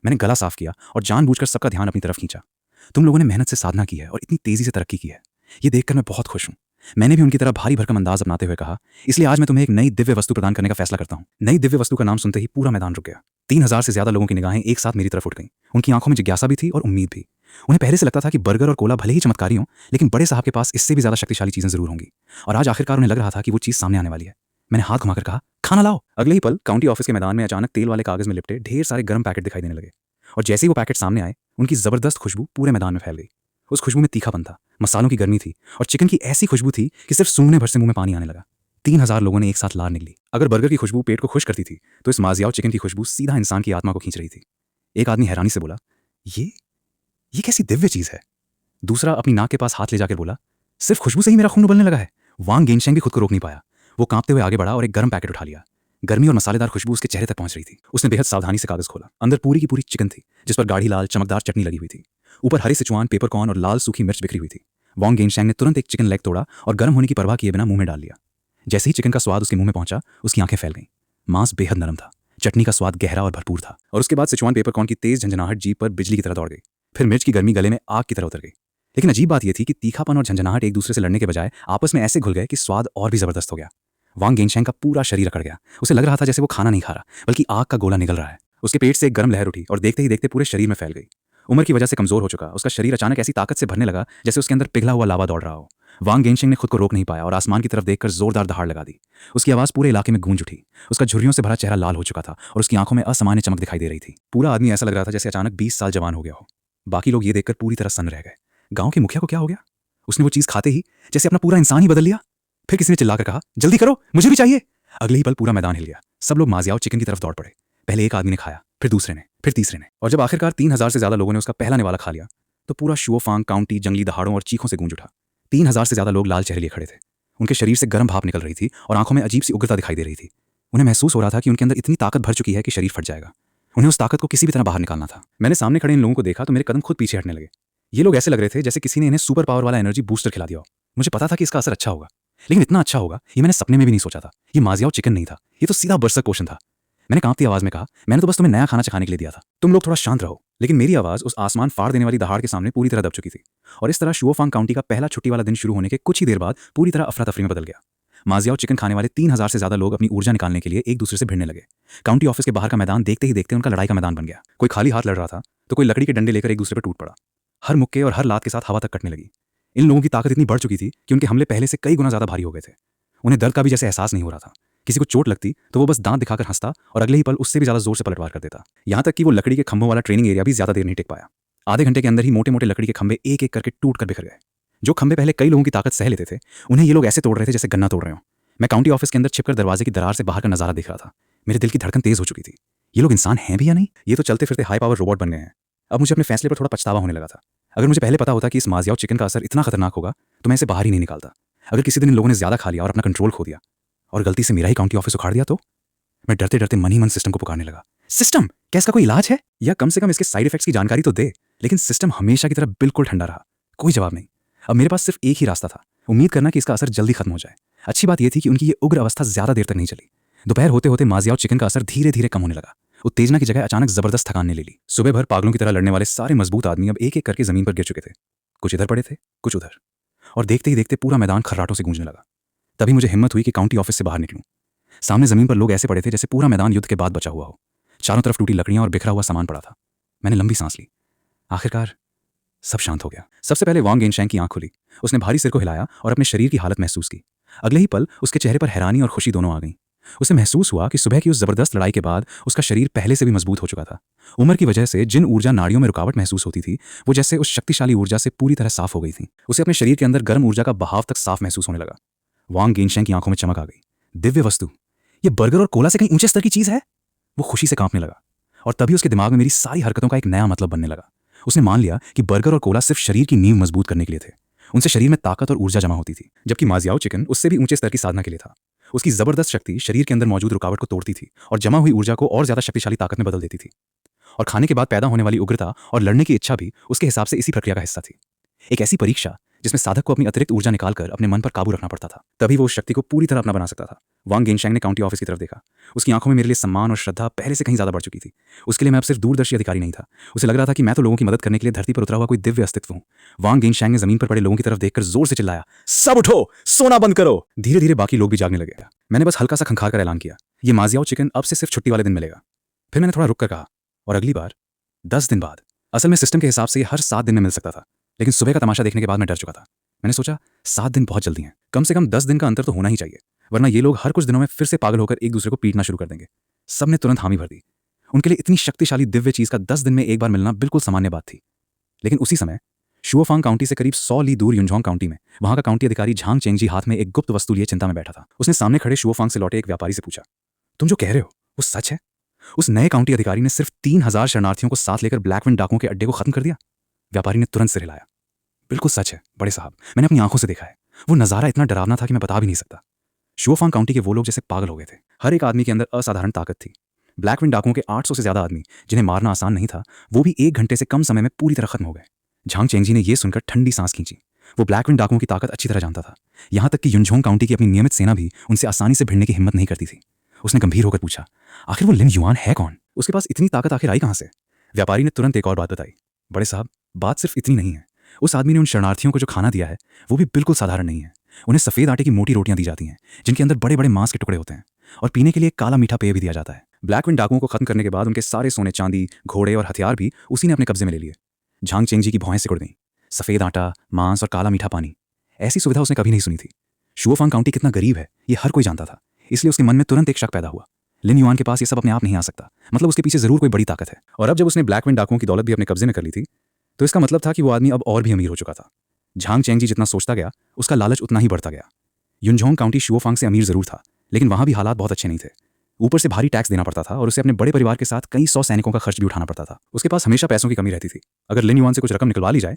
मैंने गला साफ किया और जानबूझकर सबका ध्यान अपनी तरफ खींचा। तुम लोगों ने मेहनत से साधना की है और इतनी तेजी से तरक्की की है, ये देखकर मैं बहुत खुश हूँ। मैंने भी उनकी तरह भारी भरकम अंदाज अपनाते हुए कहा, इसलिए आज मैं तुम्हें एक नई दिव्य वस्तु प्रदान करने का फैसला करता हूँ। नई दिव्य वस्तु का नाम सुनते ही पूरा मैदान रुक गया। 3000 से ज्यादा लोगों की निगाहें एक साथ मेरी तरफ उठ गईं। उनकी आंखों में जिज्ञासा भी थी और उम्मीद भी। उन्हें पहले से लगता था कि बर्गर और कोला भले ही चमत्कारी हों, लेकिन बड़े साहब के पास इससे भी ज्यादा शक्तिशाली चीजें जरूर होंगी। और आज आखिरकार उन्हें लग रहा था कि वो चीज सामने आने वाली है। मैंने हाथ घुमाकर कहा, खाना लाओ। अगले ही पल काउंटी ऑफिस के मैदान में अचानक तेल वाले कागज में लिपटे ढेर सारे गर्म पैकेट दिखाई देने लगे और जैसे ही वो पैकेट सामने आए, उनकी जबरदस्त खुशबू पूरे मैदान में फैल गई। उस खुशबू में तीखापन था, मसालों की गर्मी थी और चिकन की ऐसी खुशबू थी कि सिर्फ सूंघने भर से मुंह में पानी आने लगा। 3000 लोगों ने एक साथ लार निकली। अगर बर्गर की खुशबू पेट को खुश करती थी तो इस माजियाओ चिकन की खुशबू सीधा इंसान की आत्मा को खींच रही थी। एक आदमी हैरानी से बोला, ये कैसी दिव्य चीज है। दूसरा अपनी नाक के पास हाथ ले जाकर बोला, सिर्फ खुशबू से ही मेरा खून उबलने लगा है। वांग गेनशेंग भी खुद को रोक नहीं पाया। वो कांपते हुए आगे बढ़ा और एक गर्म पैकेट उठा लिया। गर्मी और मसालेदार खुशबू उसके चेहरे तक पहुंच रही थी। उसने बेहद सावधानी से कागज खोला। अंदर पूरी की पूरी चिकन थी, जिस पर गाढ़ी लाल चमकदार चटनी लगी हुई थी। ऊपर हरे सिचुआन, पेपरकॉर्न और लाल सूखी मिर्च बिखरी हुई थी। वांग गेनशेंग ने तुरंत एक चिकन लेग तोड़ा और गर्म होने की परवाह किए बिना मुंह में डाल लिया। जैसे ही चिकन का स्वाद उसके मुंह में पहुंचा, उसकी आंखें फैल गईं। मांस बेहद नरम था, चटनी का स्वाद गहरा और भरपूर था और उसके बाद सिचुआन पेपरकॉर्न की तेज झंझनाहट जीभ पर बिजली की तरह दौड़ गई। फिर मिर्च की गर्मी गले में आग की तरह उतर गई। लेकिन अजीब बात यह थी कि तीखापन और झंझनाहट एक दूसरे से लड़ने के बजाय आपस में ऐसे घुल गए कि स्वाद और भी जबरदस्त हो गया। वांग गेनशेंग का पूरा शरीर अकड़ गया। उसे लग रहा था जैसे वो खाना नहीं खा रहा, बल्कि आग का गोला निकल रहा है। उसके पेट से एक गर्म लहर उठी और देखते ही देखते पूरे शरीर में फैल गई। उम्र की वजह से कमजोर हो चुका उसका शरीर अचानक ऐसी ताकत से भरने लगा जैसे उसके अंदर पिघला हुआ लावा दौड़ रहा हो। वांग गेनशेंग ने खुद को रोक नहीं पाया और आसमान की तरफ देखकर जोरदार दहाड़ लगा दी। उसकी आवाज पूरे इलाके में गूंज उठी। उसका झुर्रियों से भरा चेहरा लाल हो चुका था और उसकी आंखों में असामान्य चमक दिखाई दे रही थी। पूरा आदमी ऐसा लग रहा था जैसे अचानक 20 साल जवान हो गया हो। बाकी लोग ये देखकर पूरी तरह सन्न रह गए। गांव के मुखिया को क्या हो गया? उसने वो चीज खाते ही जैसे अपना पूरा इंसान ही बदल लिया। फिर किसी ने चिल्लाकर कहा, जल्दी करो, मुझे भी चाहिए। अगले ही पल पूरा मैदान हिल गया। सब लोग माजियाओ चिकन की तरफ दौड़ पड़े। पहले एक आदमी ने खाया, फिर दूसरे ने, फिर तीसरे ने, और जब आखिरकार 3000 से ज्यादा लोगों ने उसका पहला निवाला खा लिया तो पूरा शुओफांग काउंटी जंगली दहाड़ों और चीखों से गूंज उठा। 3000 से ज्यादा लोग लाल चेहरे लिए खड़े थे। उनके शरीर से गर्म भाप निकल रही थी और आंखों में अजीब सी उग्रता दिखाई दे रही थी। उन्हें महसूस हो रहा था कि उनके अंदर इतनी ताकत भर चुकी है कि शरीर फट जाएगा। उन्हें उस ताकत को किसी भी तरह बाहर निकालना था। मैंने सामने खड़े इन लोगों को देखा तो मेरे कदम खुद पीछे हटने लगे। ये लोग ऐसे लग रहे थे जैसे किसी ने इन्हें सुपर पावर वाला एनर्जी बूस्टर खिला दिया हो। मुझे पता था कि इसका असर अच्छा होगा, लेकिन इतना अच्छा होगा ये मैंने सपने में भी नहीं सोचा था। ये माजियाओ चिकन नहीं था, ये तो सीधा बरसक पोषण था। मैंने कांपती आवाज में कहा, मैंने तो बस तुम्हें नया खाना चखाने के लिए दिया था, तुम लोग थोड़ा शांत रहो। लेकिन मेरी आवाज उस आसमान फाड़ देने वाली दहाड़ के सामने पूरी तरह दब चुकी थी और इस तरह शुओफांग काउंटी का पहला छुट्टी वाला दिन शुरू होने के कुछ ही देर बाद पूरी तरह अफरा तफरी में बदल गया। माजियाओ चिकन खाने वाले 3,000 से ज्यादा लोग अपनी ऊर्जा निकालने के लिए एक दूसरे से भिड़ने लगे। काउंटी ऑफिस के बाहर का मैदान देखते ही देखते उनका लड़ाई का मैदान बन गया। कोई खाली हाथ लड़ रहा था तो कोई लकड़ी के डंडे लेकर एक दूसरे पर टूट पड़ा। हर मुक्के और हर लात के साथ हवा तक कटने लगी। इन लोगों की ताकत इतनी बढ़ चुकी थी कि उनके हमले पहले से कई गुना ज्यादा भारी हो गए थे। उन्हें दर्द का भी जैसे एहसास नहीं हो रहा था। किसी को चोट लगती तो वो बस दांत दिखाकर हंसता और अगले ही पल उससे भी ज्यादा जोर से पलटवार कर देता। यहाँ तक कि वो लकड़ी के खंभों वाला ट्रेनिंग एरिया भी ज्यादा देर नहीं टिक पाया। आधे घंटे के अंदर ही मोटे मोटे लकड़ी के खंभे एक एक करके टूट कर बिखर गए। जो खंभे पहले कई लोगों की ताकत सह लेते थे, उन्हें ये लोग ऐसे तोड़ रहे थे जैसे गन्ना तोड़ रहे हो। मैं काउंटी ऑफिस के अंदर छिपकर दरवाजे की दरार से बाहर का नजारा देख रहा था। मेरे दिल की धड़कन तेज हो चुकी थी। ये लोग इंसान हैं भी या नहीं? ये तो चलते फिरते हाई पावर रोबोट बन गए हैं। अब मुझे अपने फैसले पर थोड़ा पछतावा होने लगा था। अगर मुझे पहले पता होता कि इस माजियाओ चिकन का असर इतना खतरनाक होगा तो मैं इसे बाहर ही नहीं निकालता। अगर किसी दिन इन लोगों ने ज्यादा खा लिया और अपना कंट्रोल खो दिया और गलती से मेरा ही काउंटी ऑफिस उखाड़ दिया तो? मैं डरते डरते मन ही मन सिस्टम को पुकारने लगा। सिस्टम, क्या इसका कोई इलाज है? या कम से कम इसके साइड इफेक्ट्स की जानकारी तो दे। लेकिन सिस्टम हमेशा की तरह बिल्कुल ठंडा रहा। कोई जवाब नहीं। अब मेरे पास सिर्फ एक ही रास्ता था, उम्मीद करना कि इसका असर जल्दी खत्म हो जाए। अच्छी बात यह थी कि उनकी ये उग्र अवस्था ज्यादा देर तक नहीं चली। दोपहर होते होते माजियाओ चिकन का असर धीरे धीरे कम होने लगा। उत्तेजना की जगह अचानक जबरदस्त थकान ने ले ली। सुबह भर पागलों की तरह लड़ने वाले सारे मजबूत आदमी अब एक एक करके जमीन पर गिर चुके थे। कुछ इधर पड़े थे, कुछ उधर, और देखते ही देखते पूरा मैदान खर्राटों से गूंजने लगा। तभी मुझे हिम्मत हुई कि काउंटी ऑफिस से बाहर निकलूं। सामने जमीन पर लोग ऐसे पड़े थे जैसे पूरा मैदान युद्ध के बाद बचा हुआ हो। चारों तरफ टूटी लकड़ियां और बिखरा हुआ सामान पड़ा था। मैंने लंबी सांस ली। आखिरकार सब शांत हो गया। सबसे पहले वांग गेनशैंग की आंख खुली। उसने भारी सिर को हिलाया और अपने शरीर की हालत महसूस की। अगले ही पल उसके चेहरे पर हैरानी और खुशी दोनों आ गईं। उसे महसूस हुआ कि सुबह की उस जबरदस्त लड़ाई के बाद उसका शरीर पहले से भी मजबूत हो चुका था। उम्र की वजह से जिन ऊर्जा नाड़ियों में रुकावट महसूस होती थी, वो जैसे उस शक्तिशाली ऊर्जा से पूरी तरह साफ हो गई थी। उसे अपने शरीर के अंदर गर्म ऊर्जा का बहाव तक साफ महसूस होने लगा। वांग गेनशैंग की आंखों में चमक आ गई। दिव्य वस्तु, ये बर्गर और कोला से कहीं ऊंचे स्तर की चीज है। वो खुशी से कांपने लगा और तभी उसके दिमाग में मेरी सारी हरकतों का एक नया मतलब बनने लगा। उसने मान लिया कि बर्गर और कोला सिर्फ शरीर की नींव मजबूत करने के लिए थे। उनसे शरीर में ताकत और ऊर्जा जमा होती थी, जबकि माजियाओ चिकन उससे भी ऊंचे स्तर की साधना के लिए था। उसकी जबरदस्त शक्ति शरीर के अंदर मौजूद रुकावट को तोड़ती थी और जमा हुई ऊर्जा को और ज्यादा शक्तिशाली ताकत में बदल देती थी। और खाने के बाद पैदा होने वाली उग्रता और लड़ने की इच्छा भी उसके हिसाब से इसी प्रक्रिया का हिस्सा थी। एक ऐसी परीक्षा जिसमें साधक को अपनी अतिरिक्त ऊर्जा निकालकर अपने मन पर काबू रखना पड़ता था, तभी वो उस शक्ति को पूरी तरह अपना बना सकता था। वांग गेनशैंग ने काउंटी ऑफिस की तरफ देखा। उसकी आंखों में मेरे लिए सम्मान और श्रद्धा पहले से कहीं ज्यादा बढ़ चुकी थी। उसके लिए मैं अब सिर्फ दूरदर्शी अधिकारी नहीं था। उसे लग रहा था कि मैं तो लोगों की मदद करने के लिए धरती पर उतरा हुआ कोई दिव्य अस्तित्व हूं। वांग गेनशैंग ने जमीन पर पड़े लोगों की तरफ देखकर जोर से चिल्लाया, सब उठो, सोना बंद करो। धीरे धीरे बाकी लोग भी जागने लगे। मैंने बस हल्का सा खंखार कर ऐलान किया, ये माजियाओ चिकन अब से सिर्फ छुट्टी वाले दिन मिलेगा। फिर मैंने थोड़ा रुक कर कहा, और अगली बार 10 दिन बाद। असल में सिस्टम के हिसाब से ये हर 7 दिन में मिल सकता था, लेकिन सुबह का तमाशा देखने के बाद मैं डर चुका था। मैंने सोचा 7 दिन बहुत जल्दी हैं, कम से कम 10 दिन का अंतर तो होना ही चाहिए, वरना ये लोग हर कुछ दिनों में फिर से पागल होकर एक दूसरे को पीटना शुरू कर देंगे। सबने तुरंत हामी भर दी। उनके लिए इतनी शक्तिशाली दिव्य चीज का 10 दिन में एक बार मिलना बिल्कुल सामान्य बात थी। लेकिन उसी समय शुओफांग काउंटी से करीब 100 ली दूर युनझोंग काउंटी में वहां का काउंटी अधिकारी झांग चेंगजी हाथ में एक गुप्त वस्तु लिए चिंता में बैठा था। उसने सामने खड़े शुओफांग से लौटे एक व्यापारी से पूछा, तुम जो कह रहे हो वो सच है? उस नए काउंटी अधिकारी ने सिर्फ 3,000 शरणार्थियों को साथ लेकर ब्लैकविंड डाकुओं के अड्डे को खत्म कर दिया? व्यापारी ने तुरंत सिर हिलाया। बिल्कुल सच है बड़े साहब, मैंने अपनी आंखों से देखा है। वो नजारा इतना डरावना था कि मैं बता भी नहीं सकता। शुओफांग काउंटी के वो लोग जैसे पागल हो गए थे। हर एक आदमी के अंदर असाधारण ताकत थी। ब्लैकविंड डाकुओं के 800 से ज्यादा आदमी, जिन्हें मारना आसान नहीं था, वो भी 1 घंटे से कम समय में पूरी तरह खत्म हो गए। झांग चेंगजी ने यह सुनकर ठंडी सांस खींची। वो ब्लैकविंड डाकुओं की ताकत अच्छी तरह जानता था। यहां तक कि युनझोंग काउंटी की अपनी नियमित सेना भी उनसे आसानी से भिड़ने की हिम्मत नहीं करती थी। उसने गंभीर होकर पूछा, आखिर वो लिन युआन है कौन? उसके पास इतनी ताकत आखिर आई कहां से? व्यापारी ने तुरंत एक और बात बताई, बड़े साहब, बात सिर्फ इतनी नहीं है। उस आदमी ने उन शरणार्थियों को जो खाना दिया है वो भी बिल्कुल साधारण नहीं है। उन्हें सफेद आटे की मोटी रोटियां दी जाती हैं, जिनके अंदर बड़े बड़े मांस के टुकड़े होते हैं, और पीने के लिए काला मीठा पेय भी दिया जाता है। ब्लैकविंड डाकुओं को खत्म करने के बाद उनके सारे सोने चांदी, घोड़े और हथियार भी उसी ने अपने कब्जे में ले लिए। झांग चेंगजी की भौहें सिकुड़ गईं। सफेद आटा, मांस और काला मीठा पानी, ऐसी सुविधा उसने कभी नहीं सुनी थी। शुओफांग काउंटी कितना गरीब है ये हर कोई जानता था, इसलिए उसके मन में तुरंत एक शक पैदा हुआ, लिन युआन के पास ये सब अपने आप नहीं आ सकता, मतलब उसके पीछे जरूर कोई बड़ी ताकत है। और अब जब उसने ब्लैकविंड डाकुओं की दौलत भी अपने कब्जे में कर ली थी, तो इसका मतलब था कि वो आदमी अब और भी अमीर हो चुका था। झांग चेंगजी जितना सोचता गया, उसका लालच उतना ही बढ़ता गया। युनझोंग काउंटी शुओफांग से अमीर जरूर था, लेकिन वहां भी हालात बहुत अच्छे नहीं थे। ऊपर से भारी टैक्स देना पड़ता था और उसे अपने बड़े परिवार के साथ कई 100 सैनिकों का खर्च भी उठाना पड़ता था। उसके पास हमेशा पैसों की कमी रहती थी। अगर लिन युआन से कुछ रकम निकलवा ली जाए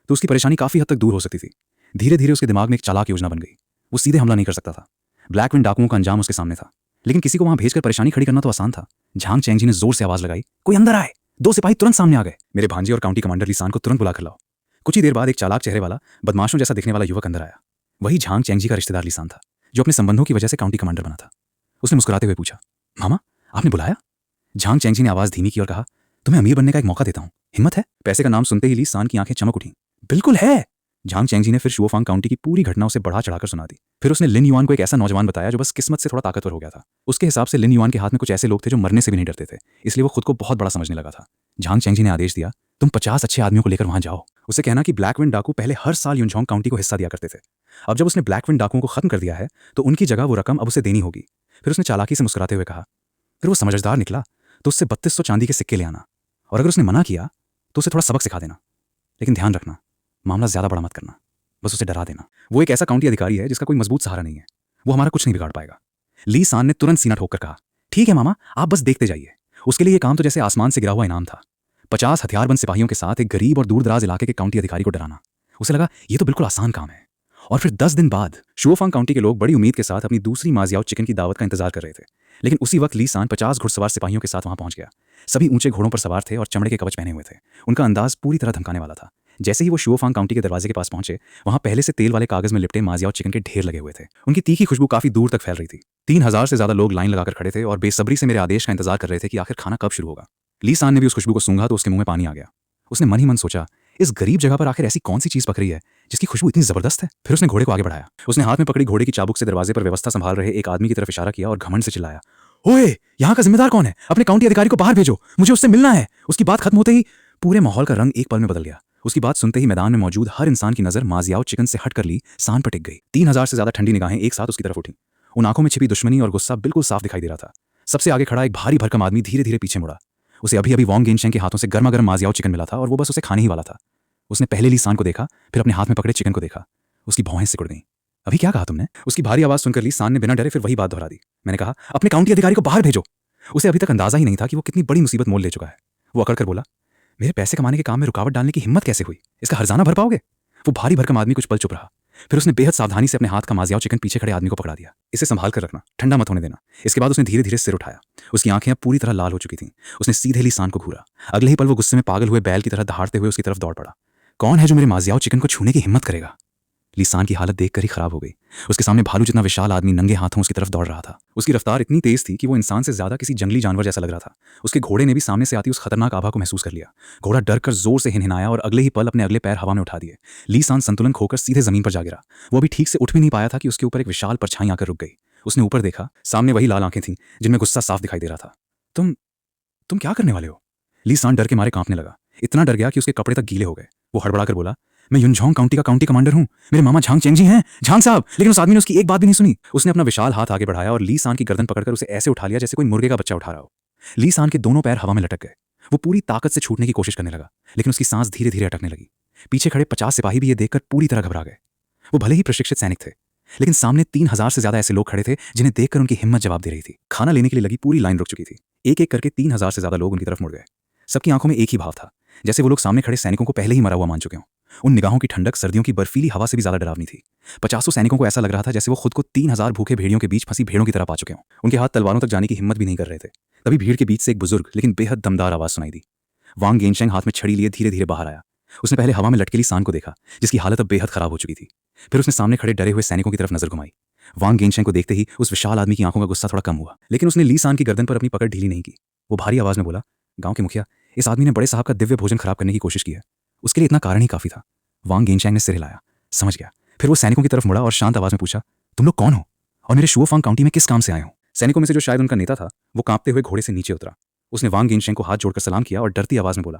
तो उसकी परेशानी काफी हद तक दूर हो सकती थी। धीरे धीरे उसके दिमाग में एक चालाक योजना बन गई। वो सीधे हमला नहीं कर सकता था। ब्लैकविंड डाकुओं का अंजाम उसके सामने था, लेकिन किसी को वहां भेजकर परेशानी खड़ी करना तो आसान था। झांग चेंगजी ने जोर से आवाज लगाई, कोई अंदर आए। 2 सिपाही तुरंत सामने आ गए। मेरे भांजे और काउंटी कमांडर लिसान को तुरंत बुलाकर लाओ। कुछ ही देर बाद एक चालाक चेहरे वाला, बदमाशों जैसा दिखने वाला युवक अंदर आया। वही झांग चेंगजी का रिश्तेदार लिसान था, जो अपने संबंधों की वजह से काउंटी कमांडर बना था। उसने मुस्कुराते हुए पूछा, मामा आपने बुलाया? झांग चेंगजी ने आवाज धीमी की और कहा, तुम्हें अमीर बनने का एक मौका देता हूं, हिम्मत है? पैसे का नाम सुनते ही लिसान की आंखें चमक उठी। बिल्कुल है। झांग चेंगजी ने फिर शुओफांग काउंटी की पूरी घटना उसे बढ़ा चढ़ाकर सुना दी। फिर उसने लिन युआन को एक ऐसा नौजवान बताया जो बस किस्मत से थोड़ा ताकतवर हो गया था। उसके हिसाब से लिन युआन के हाथ में कुछ ऐसे लोग थे जो मरने से भी नहीं डरते थे, इसलिए वो खुद को बहुत बड़ा समझने लगा था। झांग चेंगजी ने आदेश दिया, तुम 50 अच्छे आदमियों को लेकर वहां जाओ। उसे कहना कि ब्लैकविंड डाकू पहले हर साल युनझोंग काउंटी को हिस्सा दिया करते थे। अब जब उसने ब्लैकविंड डाकुओं को खत्म कर दिया है तो उनकी जगह वो रकम अब उसे देनी होगी। फिर उसने चालाकी से मुस्कुराते हुए कहा, फिर वो समझदार निकला तो उससे 3200 चांदी के सिक्के ले आना, और अगर उसने मना किया तो उसे थोड़ा सबक सिखा देना। लेकिन ध्यान रखना, मामला ज्यादा बड़ा मत करना, बस उसे डरा देना। वो एक ऐसा काउंटी अधिकारी है जिसका कोई मजबूत सहारा नहीं है, वो हमारा कुछ नहीं बिगाड़ पाएगा। ली सान ने तुरंत सीना ठोक कर कहा, ठीक है मामा, आप बस देखते जाइए। उसके लिए ये काम तो जैसे आसमान से गिरा हुआ इनाम था। 50 हथियारबंद सिपाहियों के साथ एक गरीब और दूरदराज इलाके के काउंटी अधिकारी को डराना। उसे लगा ये तो बिल्कुल आसान काम है। और फिर 10 दिन बाद शुओफांग काउंटी के लोग बड़ी उम्मीद के साथ अपनी दूसरी माजियाओ चिकन की दावत का इंतजार कर रहे थे। लेकिन उसी वक्त ली सान 50 घुड़सवार सिपाहियों के साथ वहां पहुंच गया। सभी ऊंचे घोड़ों पर सवार थे और चमड़े के कवच पहने हुए थे। उनका अंदाज पूरी तरह धमकाने वाला था। जैसे ही वो शुओफांग काउंटी के दरवाजे के पास पहुंचे, वहां पहले से तेल वाले कागज में लिपटे माजियाओ चिकन के ढेर लगे हुए थे। उनकी तीखी खुशबू काफी दूर तक फैल रही थी। 3000 से ज्यादा लोग लाइन लगाकर खड़े थे और बेसब्री से मेरे आदेश का इंतजार कर रहे थे कि आखिर खाना कब शुरू होगा। ली सान ने भी उस खुशबू को सूंघा तो उसके मुंह में पानी आ गया। उसने मन ही मन सोचा, इस गरीब जगह पर आखिर ऐसी कौन सी चीज पक रही है जिसकी खुशबू इतनी जबरदस्त है। फिर उसने घोड़े को आगे बढ़ाया। उसने हाथ में पकड़ी घोड़े की चाबुक से दरवाजे पर व्यवस्था संभाल रहे एक आदमी की तरफ इशारा किया और घमंड से चिल्लाया, ओए, यहाँ का जिम्मेदार कौन है? अपने काउंटी अधिकारी को बाहर भेजो, मुझे उससे मिलना है। उसकी बात खत्म होते ही पूरे माहौल का रंग एक पल में बदल गया। उसकी बात सुनते ही मैदान में मौजूद हर इंसान की नजर माजियाओ चिकन से हटकर ली सान पर टिक गई। 3000 से ज्यादा ठंडी निगाहें एक साथ उसकी तरफ उठी। उन आंखों में छिपी दुश्मनी और गुस्सा बिल्कुल साफ दिखाई दे रहा था। सबसे आगे खड़ा एक भारी भरकम आदमी धीरे धीरे पीछे मुड़ा। उसे अभी अभी वांग गेनशेंग के हाथों से गर्मा गर्म माजियाओ चिकन मिला था और वो बस उसे खाने ही वाला था। उसने पहले ली सान को देखा, फिर अपने हाथ में पकड़े चिकन को देखा। उसकी भौहें सिकुड़ गईं। अभी क्या कहा तुमने? उसकी भारी आवाज सुनकर ली सान ने बिना डरे फिर वही बात दोहरा दी। मैंने कहा, अपने काउंटी अधिकारी को बाहर भेजो। उसे अभी तक अंदाजा ही नहीं था कि वो कितनी बड़ी मुसीबत मोल ले चुका है। वो अकड़ कर बोला, मेरे पैसे कमाने के काम में रुकावट डालने की हिम्मत कैसे हुई? इसका हर्जाना भर पाओगे? वो भारी भरकम आदमी कुछ पल चुप रहा। फिर उसने बेहद सावधानी से अपने हाथ का माजियाओ चिकन पीछे खड़े आदमी को पकड़ा दिया। इसे संभाल कर रखना, ठंडा मत होने देना। इसके बाद उसने धीरे धीरे सिर उठाया। उसकी आंखें अब पूरी तरह लाल हो चुकी थीं। उसने सीधे ली सान को घूरा। अगले ही पल वो गुस्से में पागल हुए बैल की तरह दहाड़ते हुए उसकी तरफ दौड़ पड़ा। कौन है जो मेरे माजियाओ चिकन को छूने की हिम्मत करेगा? ली सान की हालत देखकर ही खराब हो गई। उसके सामने भालू जितना विशाल आदमी नंगे हाथों उसकी तरफ दौड़ रहा था। उसकी रफ्तार इतनी तेज थी कि वो इंसान से ज्यादा किसी जंगली जानवर जैसा लग रहा था। उसके घोड़े ने भी सामने से आती उस खतरनाक आभा को महसूस कर लिया। घोड़ा डरकर जोर से हिनहिनाया और अगले ही पल अपने अगले पैर हवा में उठा दिए। ली सान संतुलन खोकर सीधे जमीन पर जा गिरा। वो अभी ठीक से उठ भी नहीं पाया था कि उसके ऊपर एक विशाल परछाई आकर रुक गई। उसने ऊपर देखा, सामने वही लाल आंखें थीं जिनमें गुस्सा साफ दिखाई दे रहा था। तुम क्या करने वाले हो? ली सान डर के मारे कांपने लगा। इतना डर गया कि उसके कपड़े तक गीले हो गए। वो हड़बड़ाकर बोला, मैं युनझोंग काउंटी का काउंटी कमांडर हूं। मेरे मामा झांग चेंगजी हैं। झांग साहब। लेकिन उस आदमी ने उसकी एक बात भी नहीं सुनी। उसने अपना विशाल हाथ आगे बढ़ाया और ली सान की गर्दन पकड़कर उसे ऐसे उठा लिया जैसे कोई मुर्गे का बच्चा उठा रहा हो। ली सान के दोनों पैर हवा में लटक गए। वो पूरी ताकत से छूटने की कोशिश करने लगा, लेकिन उसकी सांस धीरे धीरे अटकने लगी। पीछे खड़े 50 सिपाही भी ये देखकर पूरी तरह घबरा गए। वो भले ही प्रशिक्षित सैनिक थे, लेकिन सामने 3000 से ज्यादा ऐसे लोग खड़े थे जिन्हें देखकर उनकी हिम्मत जवाब दे रही थी। खाना लेने के लिए लगी पूरी लाइन रुक चुकी थी। एक एक करके 3000 से ज्यादा लोग उनकी तरफ मुड़ गए। सबकी आंखों में एक ही भाव था, जैसे वो लोग सामने खड़े सैनिकों को पहले ही मरा हुआ मान चुके हों। उन निगाहों की ठंडक सर्दियों की बर्फीली हवा से भी ज्यादा डरावनी थी। 50 सैनिकों को ऐसा लग रहा था जैसे वो खुद को 3000 भूखे भेड़ियों के बीच फंसी भेड़ों की तरह पा चुके हों। उनके हाथ तलवारों तक जाने की हिम्मत भी नहीं कर रहे थे। तभी भीड़ के बीच से एक बुजुर्ग लेकिन बेहद दमदार आवाज सुनाई दी। वांग गेनशेंग हाथ में छड़ी लिए धीरे धीरे बाहर आया। उसने पहले हवा में लटकेली सान को देखा, जिसकी हालत अब बेहद खराब हो चुकी थी। फिर उसने सामने खड़े डरे हुए सैनिकों की तरफ नजर घुमाई। वांग गेनशेंग को देखते ही उस विशाल आदमी की आंखों का गुस्सा थोड़ा कम हुआ, लेकिन उसने ली सान की गर्दन पर अपनी पकड़ ढीली नहीं की। वो भारी आवाज में बोला, गांव के मुखिया, इस आदमी ने बड़े साहब का दिव्य भोजन खराब करने की कोशिश की है। उसके लिए इतना कारण ही काफी था। वांग गेनशेंग ने सिर हिलाया, समझ गया। फिर वो सैनिकों की तरफ मुड़ा और शांत आवाज में पूछा, तुम लोग कौन हो और मेरे शुओफांग काउंटी में किस काम से आए हो? सैनिकों में से जो शायद उनका नेता था, वो कांपते हुए घोड़े से नीचे उतरा। उसने वांग गेनशेंग को हाथ जोड़कर सलाम किया और डरती आवाज में बोला,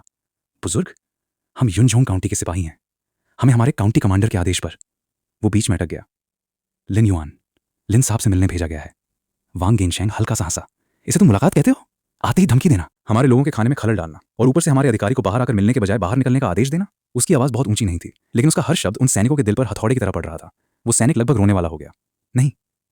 बुजुर्ग, हम युनझोंग काउंटी के सिपाही हैं। हमें हमारे काउंटी कमांडर के आदेश पर। वो बीच में अटक गया। लिन युआन, लिन साहब से मिलने भेजा गया है। वांग गेनशेंग हल्का सा हंसा, इसे तुम मुलाकात कहते हो? आते ही धमकी देना, हमारे लोगों के खाने में खलल डालना और ऊपर से हमारे अधिकारी को बाहर आकर मिलने के बजाय बाहर निकलने का आदेश देना। उसकी आवाज बहुत ऊंची नहीं थी, लेकिन उसका हर शब्द उन सैनिकों के दिल पर हथौड़े की तरह पड़ रहा था। वो सैनिक लगभग रोने वाला हो गया। नहीं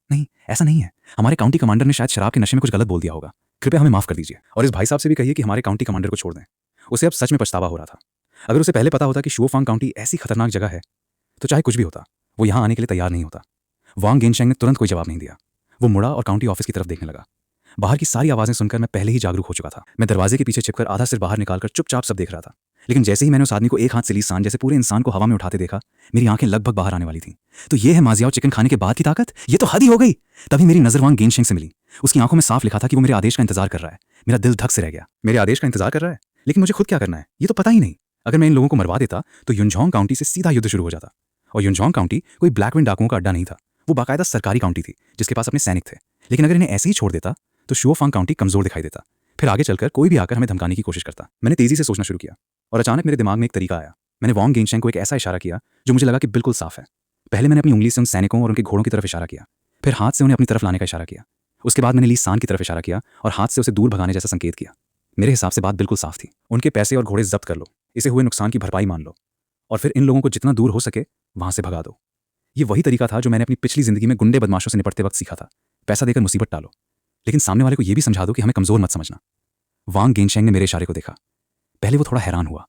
नहीं, ऐसा नहीं है। हमारे काउंटी कमांडर ने शायद शराब के नशे में कुछ गलत बोल दिया होगा। कृपया हमें माफ कर दीजिए और इस भाई साहब से भी कहिए कि हमारे काउंटी कमांडर को छोड़ दें। उसे अब सच में पछतावा हो रहा था। अगर उसे पहले पता होता कि शुओफांग काउंटी ऐसी खतरनाक जगह है तो चाहे कुछ भी होता, वो यहां आने के लिए तैयार नहीं होता। वांग गेनशेंग ने तुरंत कोई जवाब नहीं दिया। वो मुड़ा और काउंटी ऑफिस की तरफ देखने लगा। बाहर की सारी आवाजें सुनकर मैं पहले ही जागरूक हो चुका था। मैं दरवाजे के पीछे छिपकर आधा सिर बाहर निकालकर चुपचाप सब देख रहा था। लेकिन जैसे ही मैंने उस आदमी को एक हाथ से ली सान जैसे पूरे इंसान को हवा में उठाते देखा, मेरी आंखें लगभग बाहर आने वाली थीं। तो ये है माजियाओ चिकन खाने के बाद की ताकत? ये तो हद ही हो गई। तभी मेरी नजर वांग गेनशेंग से मिली। उसकी आंखों में साफ लिखा था कि वो मेरे आदेश का इंतजार कर रहा है। मेरा दिल धक से रह गया। मेरे आदेश का इंतजार कर रहा है, लेकिन मुझे खुद क्या करना है ये तो पता ही नहीं। अगर मैं इन लोगों को मरवा देता तो युनझोंग काउंटी से सीधा युद्ध शुरू हो जाता। और युनझोंग काउंटी कोई ब्लैक विंड डाकुओं का अड्डा नहीं था, वो बाकायदा सरकारी काउंटी थी जिसके पास अपने सैनिक थे। लेकिन अगर इन्हें ऐसे ही छोड़ देता तो शुओफांग काउंटी कमजोर दिखाई देता। फिर आगे चलकर कोई भी आकर हमें धमकाने की कोशिश करता। मैंने तेजी से सोचना शुरू किया और अचानक मेरे दिमाग में एक तरीका आया। मैंने वांग गेनशेंग को एक ऐसा इशारा किया जो मुझे लगा कि बिल्कुल साफ है। पहले मैंने अपनी उंगली से उन सैनिकों और उनके घोड़ों की तरफ इशारा किया, फिर हाथ से उन्हें अपनी तरफ लाने का इशारा किया। उसके बाद मैंने ली सान की तरफ इशारा किया और हाथ से उसे दूर भगाने जैसा संकेत किया। मेरे हिसाब से बात बिल्कुल साफ थी। उनके पैसे और घोड़े जब्त कर लो, इसे हुए नुकसान की भरपाई मान लो, और फिर इन लोगों को जितना दूर हो सके वहां से भगा दो। ये वही तरीका था जो मैंने अपनी पिछली जिंदगी में गुंडे बदमाशों से निपटते वक्त सीखा था। पैसा देकर मुसीबत टालो, लेकिन सामने वाले को यह भी समझा दो कि हमें कमजोर मत समझना। वांग गेनशेंग ने मेरे इशारे को देखा। पहले वो थोड़ा हैरान हुआ,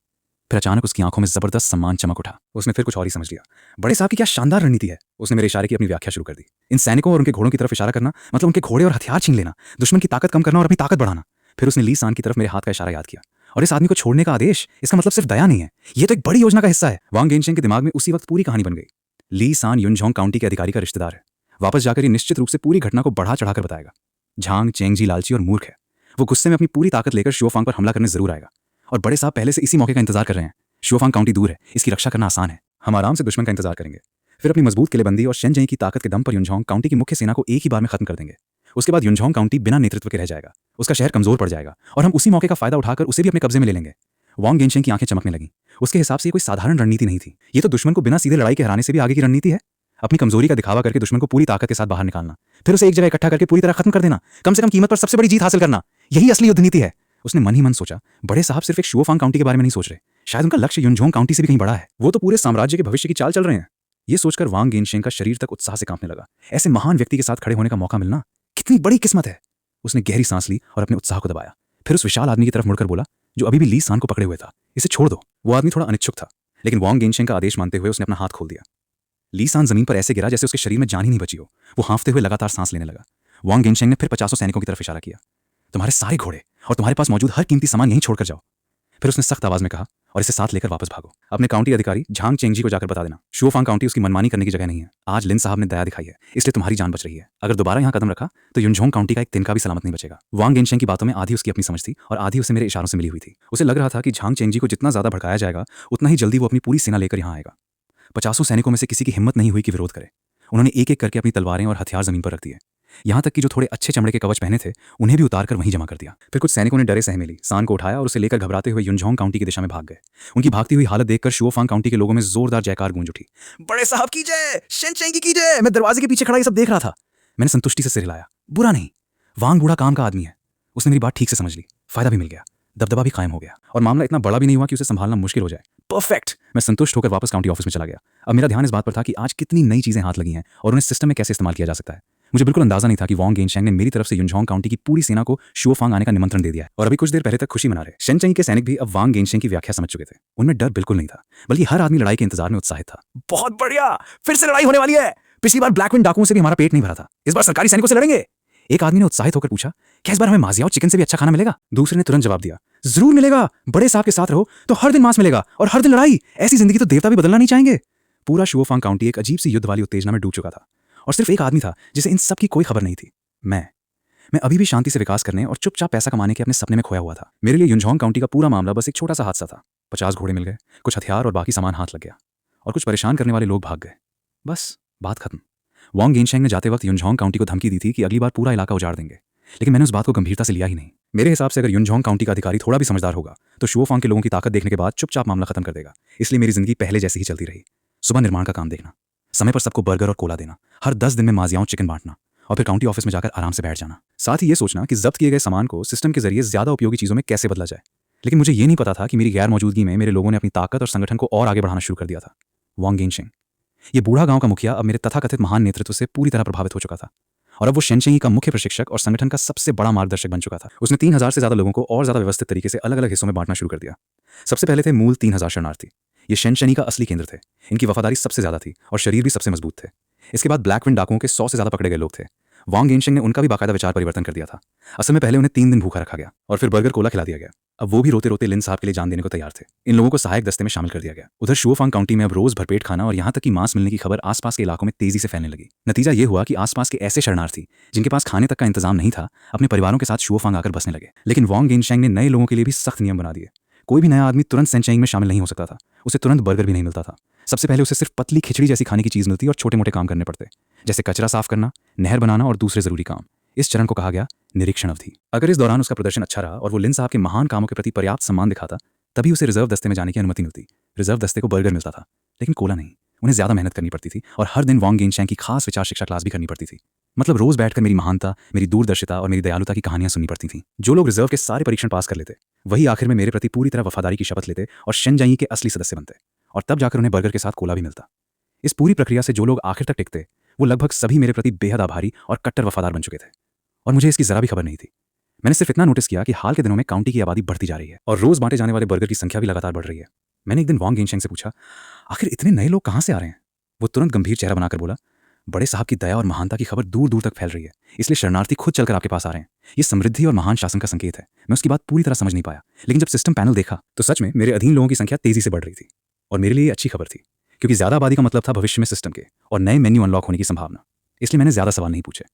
फिर अचानक उसकी आंखों में जबरदस्त सम्मान चमक उठा। उसने फिर कुछ और ही समझ लिया। बड़े साहब की क्या शानदार रणनीति है। उसने मेरे इशारे की अपनी व्याख्या शुरू कर दी। इन सैनिकों और उनके घोड़ों की तरफ इशारा करना मतलब उनके घोड़े और हथियार छीन लेना, दुश्मन की ताकत कम करना और अपनी ताकत बढ़ाना। फिर उसने ली सान की तरफ मेरे हाथ का इशारा याद किया। और इस आदमी को छोड़ने का आदेश, इसका मतलब सिर्फ दया नहीं है, ये तो एक बड़ी योजना का हिस्सा है। वांग गेनशेंग के दिमाग में उसी वक्त पूरी कहानी बन गई। ली सान युनझोंग काउंटी के अधिकारी का रिश्तेदार है। वापस जाकर ये निश्चित रूप से पूरी घटना को बढ़ा चढ़ाकर बताएगा। झांग चेंगजी लालची और मूर्ख है। वो गुस्से में अपनी पूरी ताकत लेकर शुओफांग पर हमला करने जरूर आएगा। और बड़े साहब पहले से इसी मौके का इंतजार कर रहे हैं। शुओफांग काउंटी दूर है, इसकी रक्षा करना आसान है। हम आराम से दुश्मन का इंतजार करेंगे, फिर अपनी मजबूत किलेबंदी और शेनजई की ताकत के दम पर युनझोंग काउंटी की मुख्य सेना को एक ही बार में खत्म कर देंगे। उसके बाद युनझोंग काउंटी बिना नेतृत्व के रह जाएगा, उसका शहर कमजोर पड़ जाएगा और हम उसी मौके का फायदा उठाकर उसे भी अपने कब्जे में ले लेंगे। वांग गेनशेंग की आंखें चमकने लगीं। उसके हिसाब से ये कोई साधारण रणनीति नहीं थी, ये तो दुश्मन को बिना सीधे लड़ाई के हराने से भी आगे की रणनीति है। अपनी कमजोरी का दिखावा करके दुश्मन को पूरी ताकत के साथ बाहर निकालना, फिर उसे एक जगह इकट्ठा करके पूरी तरह खत्म कर देना, कम से कम कीमत पर सबसे बड़ी जीत हासिल करना, यही असली युद्ध नीति है। उसने मन ही मन सोचा, बड़े साहब सिर्फ एक शुओफांग काउंटी के बारे में नहीं सोच रहे, शायद उनका लक्ष्य युनझोंग काउंटी से भी कहीं बड़ा है। वो तो पूरे साम्राज्य के भविष्य की चाल चल रहे हैं। ये सोचकर वांग गेनशेंग का शरीर तक उत्साह से कांपने लगा। ऐसे महान व्यक्ति के साथ खड़े होने का मौका मिलना कितनी बड़ी किस्मत है। उसने गहरी सांस ली और अपने उत्साह को दबाया। फिर उस विशाल आदमी की तरफ मुड़कर बोला, जो अभी भी ली सान को पकड़े हुए था, इसे छोड़ दो। वो आदमी थोड़ा अनिच्छुक था, लेकिन वांग गेनशेंग का आदेश मानते हुए उसने अपना हाथ खोल दिया। ली सान जमीन पर ऐसे गिरा जैसे उसके शरीर में जान ही नहीं बची हो। वो हांफते हुए लगातार सांस लेने लगा। वांग गेनशेंग ने फिर 50 सैनिकों की तरफ इशारा किया। तुम्हारे सारे घोड़े और तुम्हारे पास मौजूद हर कीमती सामान यहीं छोड़कर जाओ। फिर उसने सख्त आवाज में कहा, और इसे साथ लेकर वापस भागो। अपने काउंटी अधिकारी झांग चेंगजी को जाकर बता देना, शुओफांग काउंटी उसकी मनमानी करने की जगह नहीं है। आज लिन साहब ने दया दिखाई है, इसलिए तुम्हारी जान बच रही है। अगर दोबारा यहाँ कदम रखा तो युनझोंग काउंटी का एक तिनका भी सलामत नहीं बचेगा। वांग गेनशेंग की बातों में आधी उसकी अपनी समझ थी और आधी उसे मेरे इशारों से मिली हुई थी। उसे लग रहा था कि झांग चेंगजी को जितना ज्यादा भड़काया जाएगा उतना ही जल्दी वो अपनी पूरी सेना लेकर यहाँ आएगा। 50 सैनिकों में से किसी की हिम्मत नहीं हुई कि विरोध करे। उन्होंने एक एक करके अपनी तलवारें और हथियार जमीन पर रख दिए। यहाँ तक कि जो थोड़े अच्छे चमड़े के कवच पहने थे उन्हें भी उतारकर वहीं जमा कर दिया। फिर कुछ सैनिकों ने डरे सहमे ली सान को उठाया और उसे लेकर घबराते हुए युनझोंग काउंटी की दिशा में भाग गए। उनकी भागती हुई हालत देखकर शुओफांग काउंटी के लोगों में जोरदार जयकार गूंज उठी। बड़े साहब की जय, शेनचेंगी की जय। मैं दरवाजे के पीछे खड़ा ये सब देख रहा था। मैंने संतुष्टि से सिर हिलाया। बुरा नहीं, वांग बूढ़ा काम का आदमी है। उसने मेरी बात ठीक से समझ ली, फायदा भी मिल गया, दबदबा भी कायम हो गया और मामला इतना बड़ा भी नहीं हुआ कि उसे संभालना मुश्किल हो जाए। परफेक्ट। मैं संतुष्ट होकर वापस काउंटी ऑफिस में चला गया। अब मेरा ध्यान इस बात पर था कि आज कितनी नई चीजें हाथ लगी हैं और उन्हें सिस्टम में कैसे इस्तेमाल किया जा सकता है। मुझे बिल्कुल अंदाजा नहीं था कि वांग गेनशेंग ने मेरी तरफ से युनझोंग काउंटी की पूरी सेना को शुओफांग आने का निमंत्रण दे दिया है और अभी कुछ देर पहले तक खुशी मना रहे। शेनचेंगी के सैनिक भी अब वांग गेनशेंग की व्याख्या समझ चुके थे। उनमें डर बिल्कुल नहीं था, बल्कि हर आदमी लड़ाई के इंतजार में उत्साहित था। बहुत बढ़िया, फिर से लड़ाई होने वाली है। पिछली बार ब्लैक विंड डाकुओं से भी हमारा पेट नहीं भरा था, इस बार सरकारी सैनिकों से लड़ेंगे। एक आदमी ने उत्साहित होकर पूछा, क्या इस बार हमें माजियाओ चिकन से भी अच्छा खाना मिलेगा? दूसरे ने तुरंत जवाब दिया, जरूर मिलेगा। बड़े साहब के साथ रहो तो हर दिन मांस मिलेगा और हर दिन लड़ाई। ऐसी जिंदगी तो देवता भी बदलना नहीं चाहेंगे। पूरा शुओफांग काउंटी एक अजीब सी युद्ध वाली उत्तेजना में डूब चुका था और सिर्फ एक आदमी था जिसे इन सब की कोई खबर नहीं थी। मैं अभी भी शांति से विकास करने और चुपचाप पैसा कमाने के अपने सपने में खोया हुआ था। मेरे लिए युनझोंग काउंटी का पूरा मामला बस एक छोटा सा हादसा था। 50 घोड़े मिल गए, कुछ हथियार और बाकी सामान हाथ लग गया और कुछ परेशान करने वाले लोग भाग गए। बस बात खत्म। वांग गेनशेंग ने जाते वक्त युनझोंग काउंटी को धमकी दी थी कि अगली बार पूरा इलाका उजाड़ देंगे, लेकिन मैंने उस बात को गंभीरता से लिया ही नहीं। मेरे हिसाब से अगर युनझोंग काउंटी का अधिकारी थोड़ा भी समझदार होगा तो शुओफांग के लोगों की ताकत देखने के बाद चुपचाप मामला खत्म कर देगा। इसलिए मेरी जिंदगी पहले जैसी ही चलती रही। सुबह निर्माण का काम देखना, समय पर सबको बर्गर और कोला देना, हर 10 दिन में माजियाओं चिकन बांटना और फिर काउंटी ऑफिस में जाकर आराम से बैठ जाना। साथ ही ये सोचना कि जब्त किए गए सामान को सिस्टम के जरिए ज्यादा उपयोगी चीजों में कैसे बदला जाए। लेकिन मुझे ये नहीं पता था कि मेरी गैर मौजूदगी में मेरे लोगों ने अपनी ताकत और संगठन को और आगे बढ़ाना शुरू कर दिया था। वांग गेनशेंग, ये बूढ़ा गांव का मुखिया, अब मेरे तथाकथित महान नेतृत्व से पूरी तरह प्रभावित हो चुका था और अब वो शेनचेंगी का मुख्य प्रशिक्षक और संगठन का सबसे बड़ा मार्गदर्शक बन चुका था। उसने 3000 से ज्यादा लोगों को और ज्यादा व्यवस्थित तरीके से अलग अलग हिस्सों में बांटना शुरू कर दिया। सबसे पहले थे मूल 3000 शरणार्थी। ये शेनचेंगी का असली केंद्र थे। इनकी वफादारी सबसे ज्यादा थी और शरीर भी सबसे मजबूत थे। इसके बाद ब्लैक विंड डाकुओं के 100 से ज्यादा पकड़े गए लोग थे। वांग गेनशेंग ने उनका भी बाकायदा विचार परिवर्तन कर दिया था। असल में पहले उन्हें 3 दिन भूखा रखा गया और फिर बर्गर कोला खिला दिया गया। अब वो भी रोते रोते लिन साहब के लिए जान देने को तैयार थे। इन लोगों को सहायक दस्ते में शामिल कर दिया गया। उधर शुओफांग काउंटी में अब रोज भरपेट खाना और यहाँ तक कि मांस मिलने की खबर आसपास के इलाकों में तेजी से फैलने लगी। नतीजा ये हुआ कि आसपास के ऐसे शरणार्थी जिनके पास खाने तक का इंतजाम नहीं था अपने परिवारों के साथ शुओफांग आकर बसने लगे। लेकिन वांग गेनशेंग ने नए लोगों के लिए भी सख्त नियम बना दिए। कोई भी नया आदमी तुरंत शेनचेंगी में शामिल नहीं हो सकता था, उसे तुरंत बर्गर भी नहीं मिलता था। सबसे पहले उसे सिर्फ पतली खिचड़ी जैसी खाने की चीज़ मिलती और छोटे मोटे काम करने पड़ते, जैसे कचरा साफ करना, नहर बनाना और दूसरे ज़रूरी काम। इस चरण को कहा गया निरीक्षण अवधि। अगर इस दौरान उसका प्रदर्शन अच्छा रहा और वो लिन साहब के महान कामों के प्रति पर्याप्त सम्मान दिखाता, तभी उसे रिजर्व दस्ते में जाने की अनुमति मिलती। रिजर्व दस्ते को बर्गर मिलता था, लेकिन कोला नहीं। उन्हें ज़्यादा मेहनत करनी पड़ती थी और हर दिन वांग गेनशैंग की खास विचार शिक्षा क्लास भी करनी पड़ती थी। मतलब रोज़ बैठकर मेरी महानता, मेरी दूरदर्शिता और मेरी दयालुता की कहानियां सुननी पड़ती थीं। जो लोग रिजर्व के सारे परीक्षण पास कर लेते, वही आखिर में मेरे प्रति पूरी तरह वफादारी की शपथ लेते और शेनजाई के असली सदस्य बनते, और तब जाकर उन्हें बर्गर के साथ कोला भी मिलता। इस पूरी प्रक्रिया से जो लोग आखिर तक टिकते, वो लगभग सभी मेरे प्रति बेहद आभारी और कट्टर वफादार बन चुके थे, और मुझे इसकी जरा भी खबर नहीं थी। मैंने सिर्फ इतना नोटिस किया कि हाल के दिनों में काउंटी की आबादी बढ़ती जा रही है और रोज बांटे जाने वाले बर्गर की संख्या भी लगातार बढ़ रही है। मैंने एक दिन वांग गेनशेंग से पूछा, आखिर इतने नए लोग कहाँ से आ रहे हैं? वो तुरंत गंभीर चेहरा बनाकर बोला, बड़े साहब की दया और महानता की खबर दूर दूर तक फैल रही है, इसलिए शरणार्थी खुद चलकर आपके पास आ रहे हैं। ये समृद्धि और महान शासन का संकेत है। मैं उसकी बात पूरी तरह समझ नहीं पाया, लेकिन जब सिस्टम पैनल देखा तो सच में मेरे अधीन लोगों की संख्या तेजी से बढ़ रही थी, और मेरे लिए ये अच्छी खबर थी, क्योंकि ज्यादा आबादी का मतलब था भविष्य में सिस्टम के और नए मेन्यू अनलॉक होने की संभावना। इसलिए मैंने ज्यादा सवाल नहीं पूछे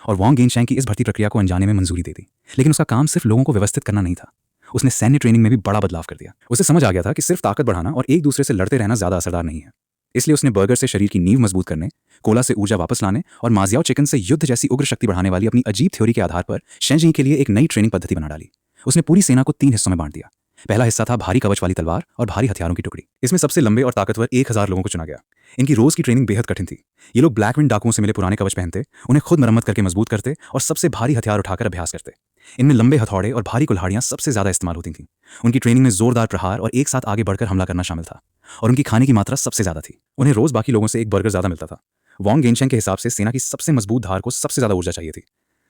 और वांग गेनशैंग की इस भर्ती प्रक्रिया को अनजाने में मंजूरी दे दी। लेकिन उसका काम सिर्फ लोगों को व्यवस्थित करना नहीं था, उसने सैन्य ट्रेनिंग में भी बड़ा बदलाव कर दिया। उसे समझ आ गया था कि सिर्फ ताकत बढ़ाना और एक दूसरे से लड़ते रहना ज्यादा असरदार नहीं है। इसलिए उसने बर्गर से शरीर की नींव मजबूत करने, कोला से ऊर्जा वापस लाने और माजियाओ चिकन से युद्ध जैसी उग्र शक्ति बढ़ाने वाली अपनी अजीब थ्योरी के आधार पर शेनजी के लिए एक नई ट्रेनिंग पद्धति बना डाली। उसने पूरी सेना को 3 हिस्सों में बांट दिया। पहला हिस्सा था भारी कवच वाली तलवार और भारी हथियारों की टुकड़ी। इसमें सबसे लंबे और ताकतवर 1000 लोगों को चुना गया। इनकी रोज की ट्रेनिंग बेहद कठिन थी। ये लोग ब्लैकविंड डाकुओं से मिले पुराने कवच पहनते, उन्हें खुद मरम्मत करके मजबूत करते और सबसे भारी हथियार उठाकर अभ्यास करते। इनमें लंबे हथौड़े और भारी कुल्हाड़ियां सबसे ज्यादा इस्तेमाल होती थीं। उनकी ट्रेनिंग में जोरदार प्रहार और एक साथ आगे बढ़कर हमला करना शामिल था, और उनकी खाने की मात्रा सबसे ज्यादा थी। उन्हें रोज बाकी लोगों से एक बर्गर ज्यादा मिलता था। वांग गेनशेंग के हिसाब से सेना की सबसे मजबूत धार को सबसे ज्यादा ऊर्जा चाहिए थी।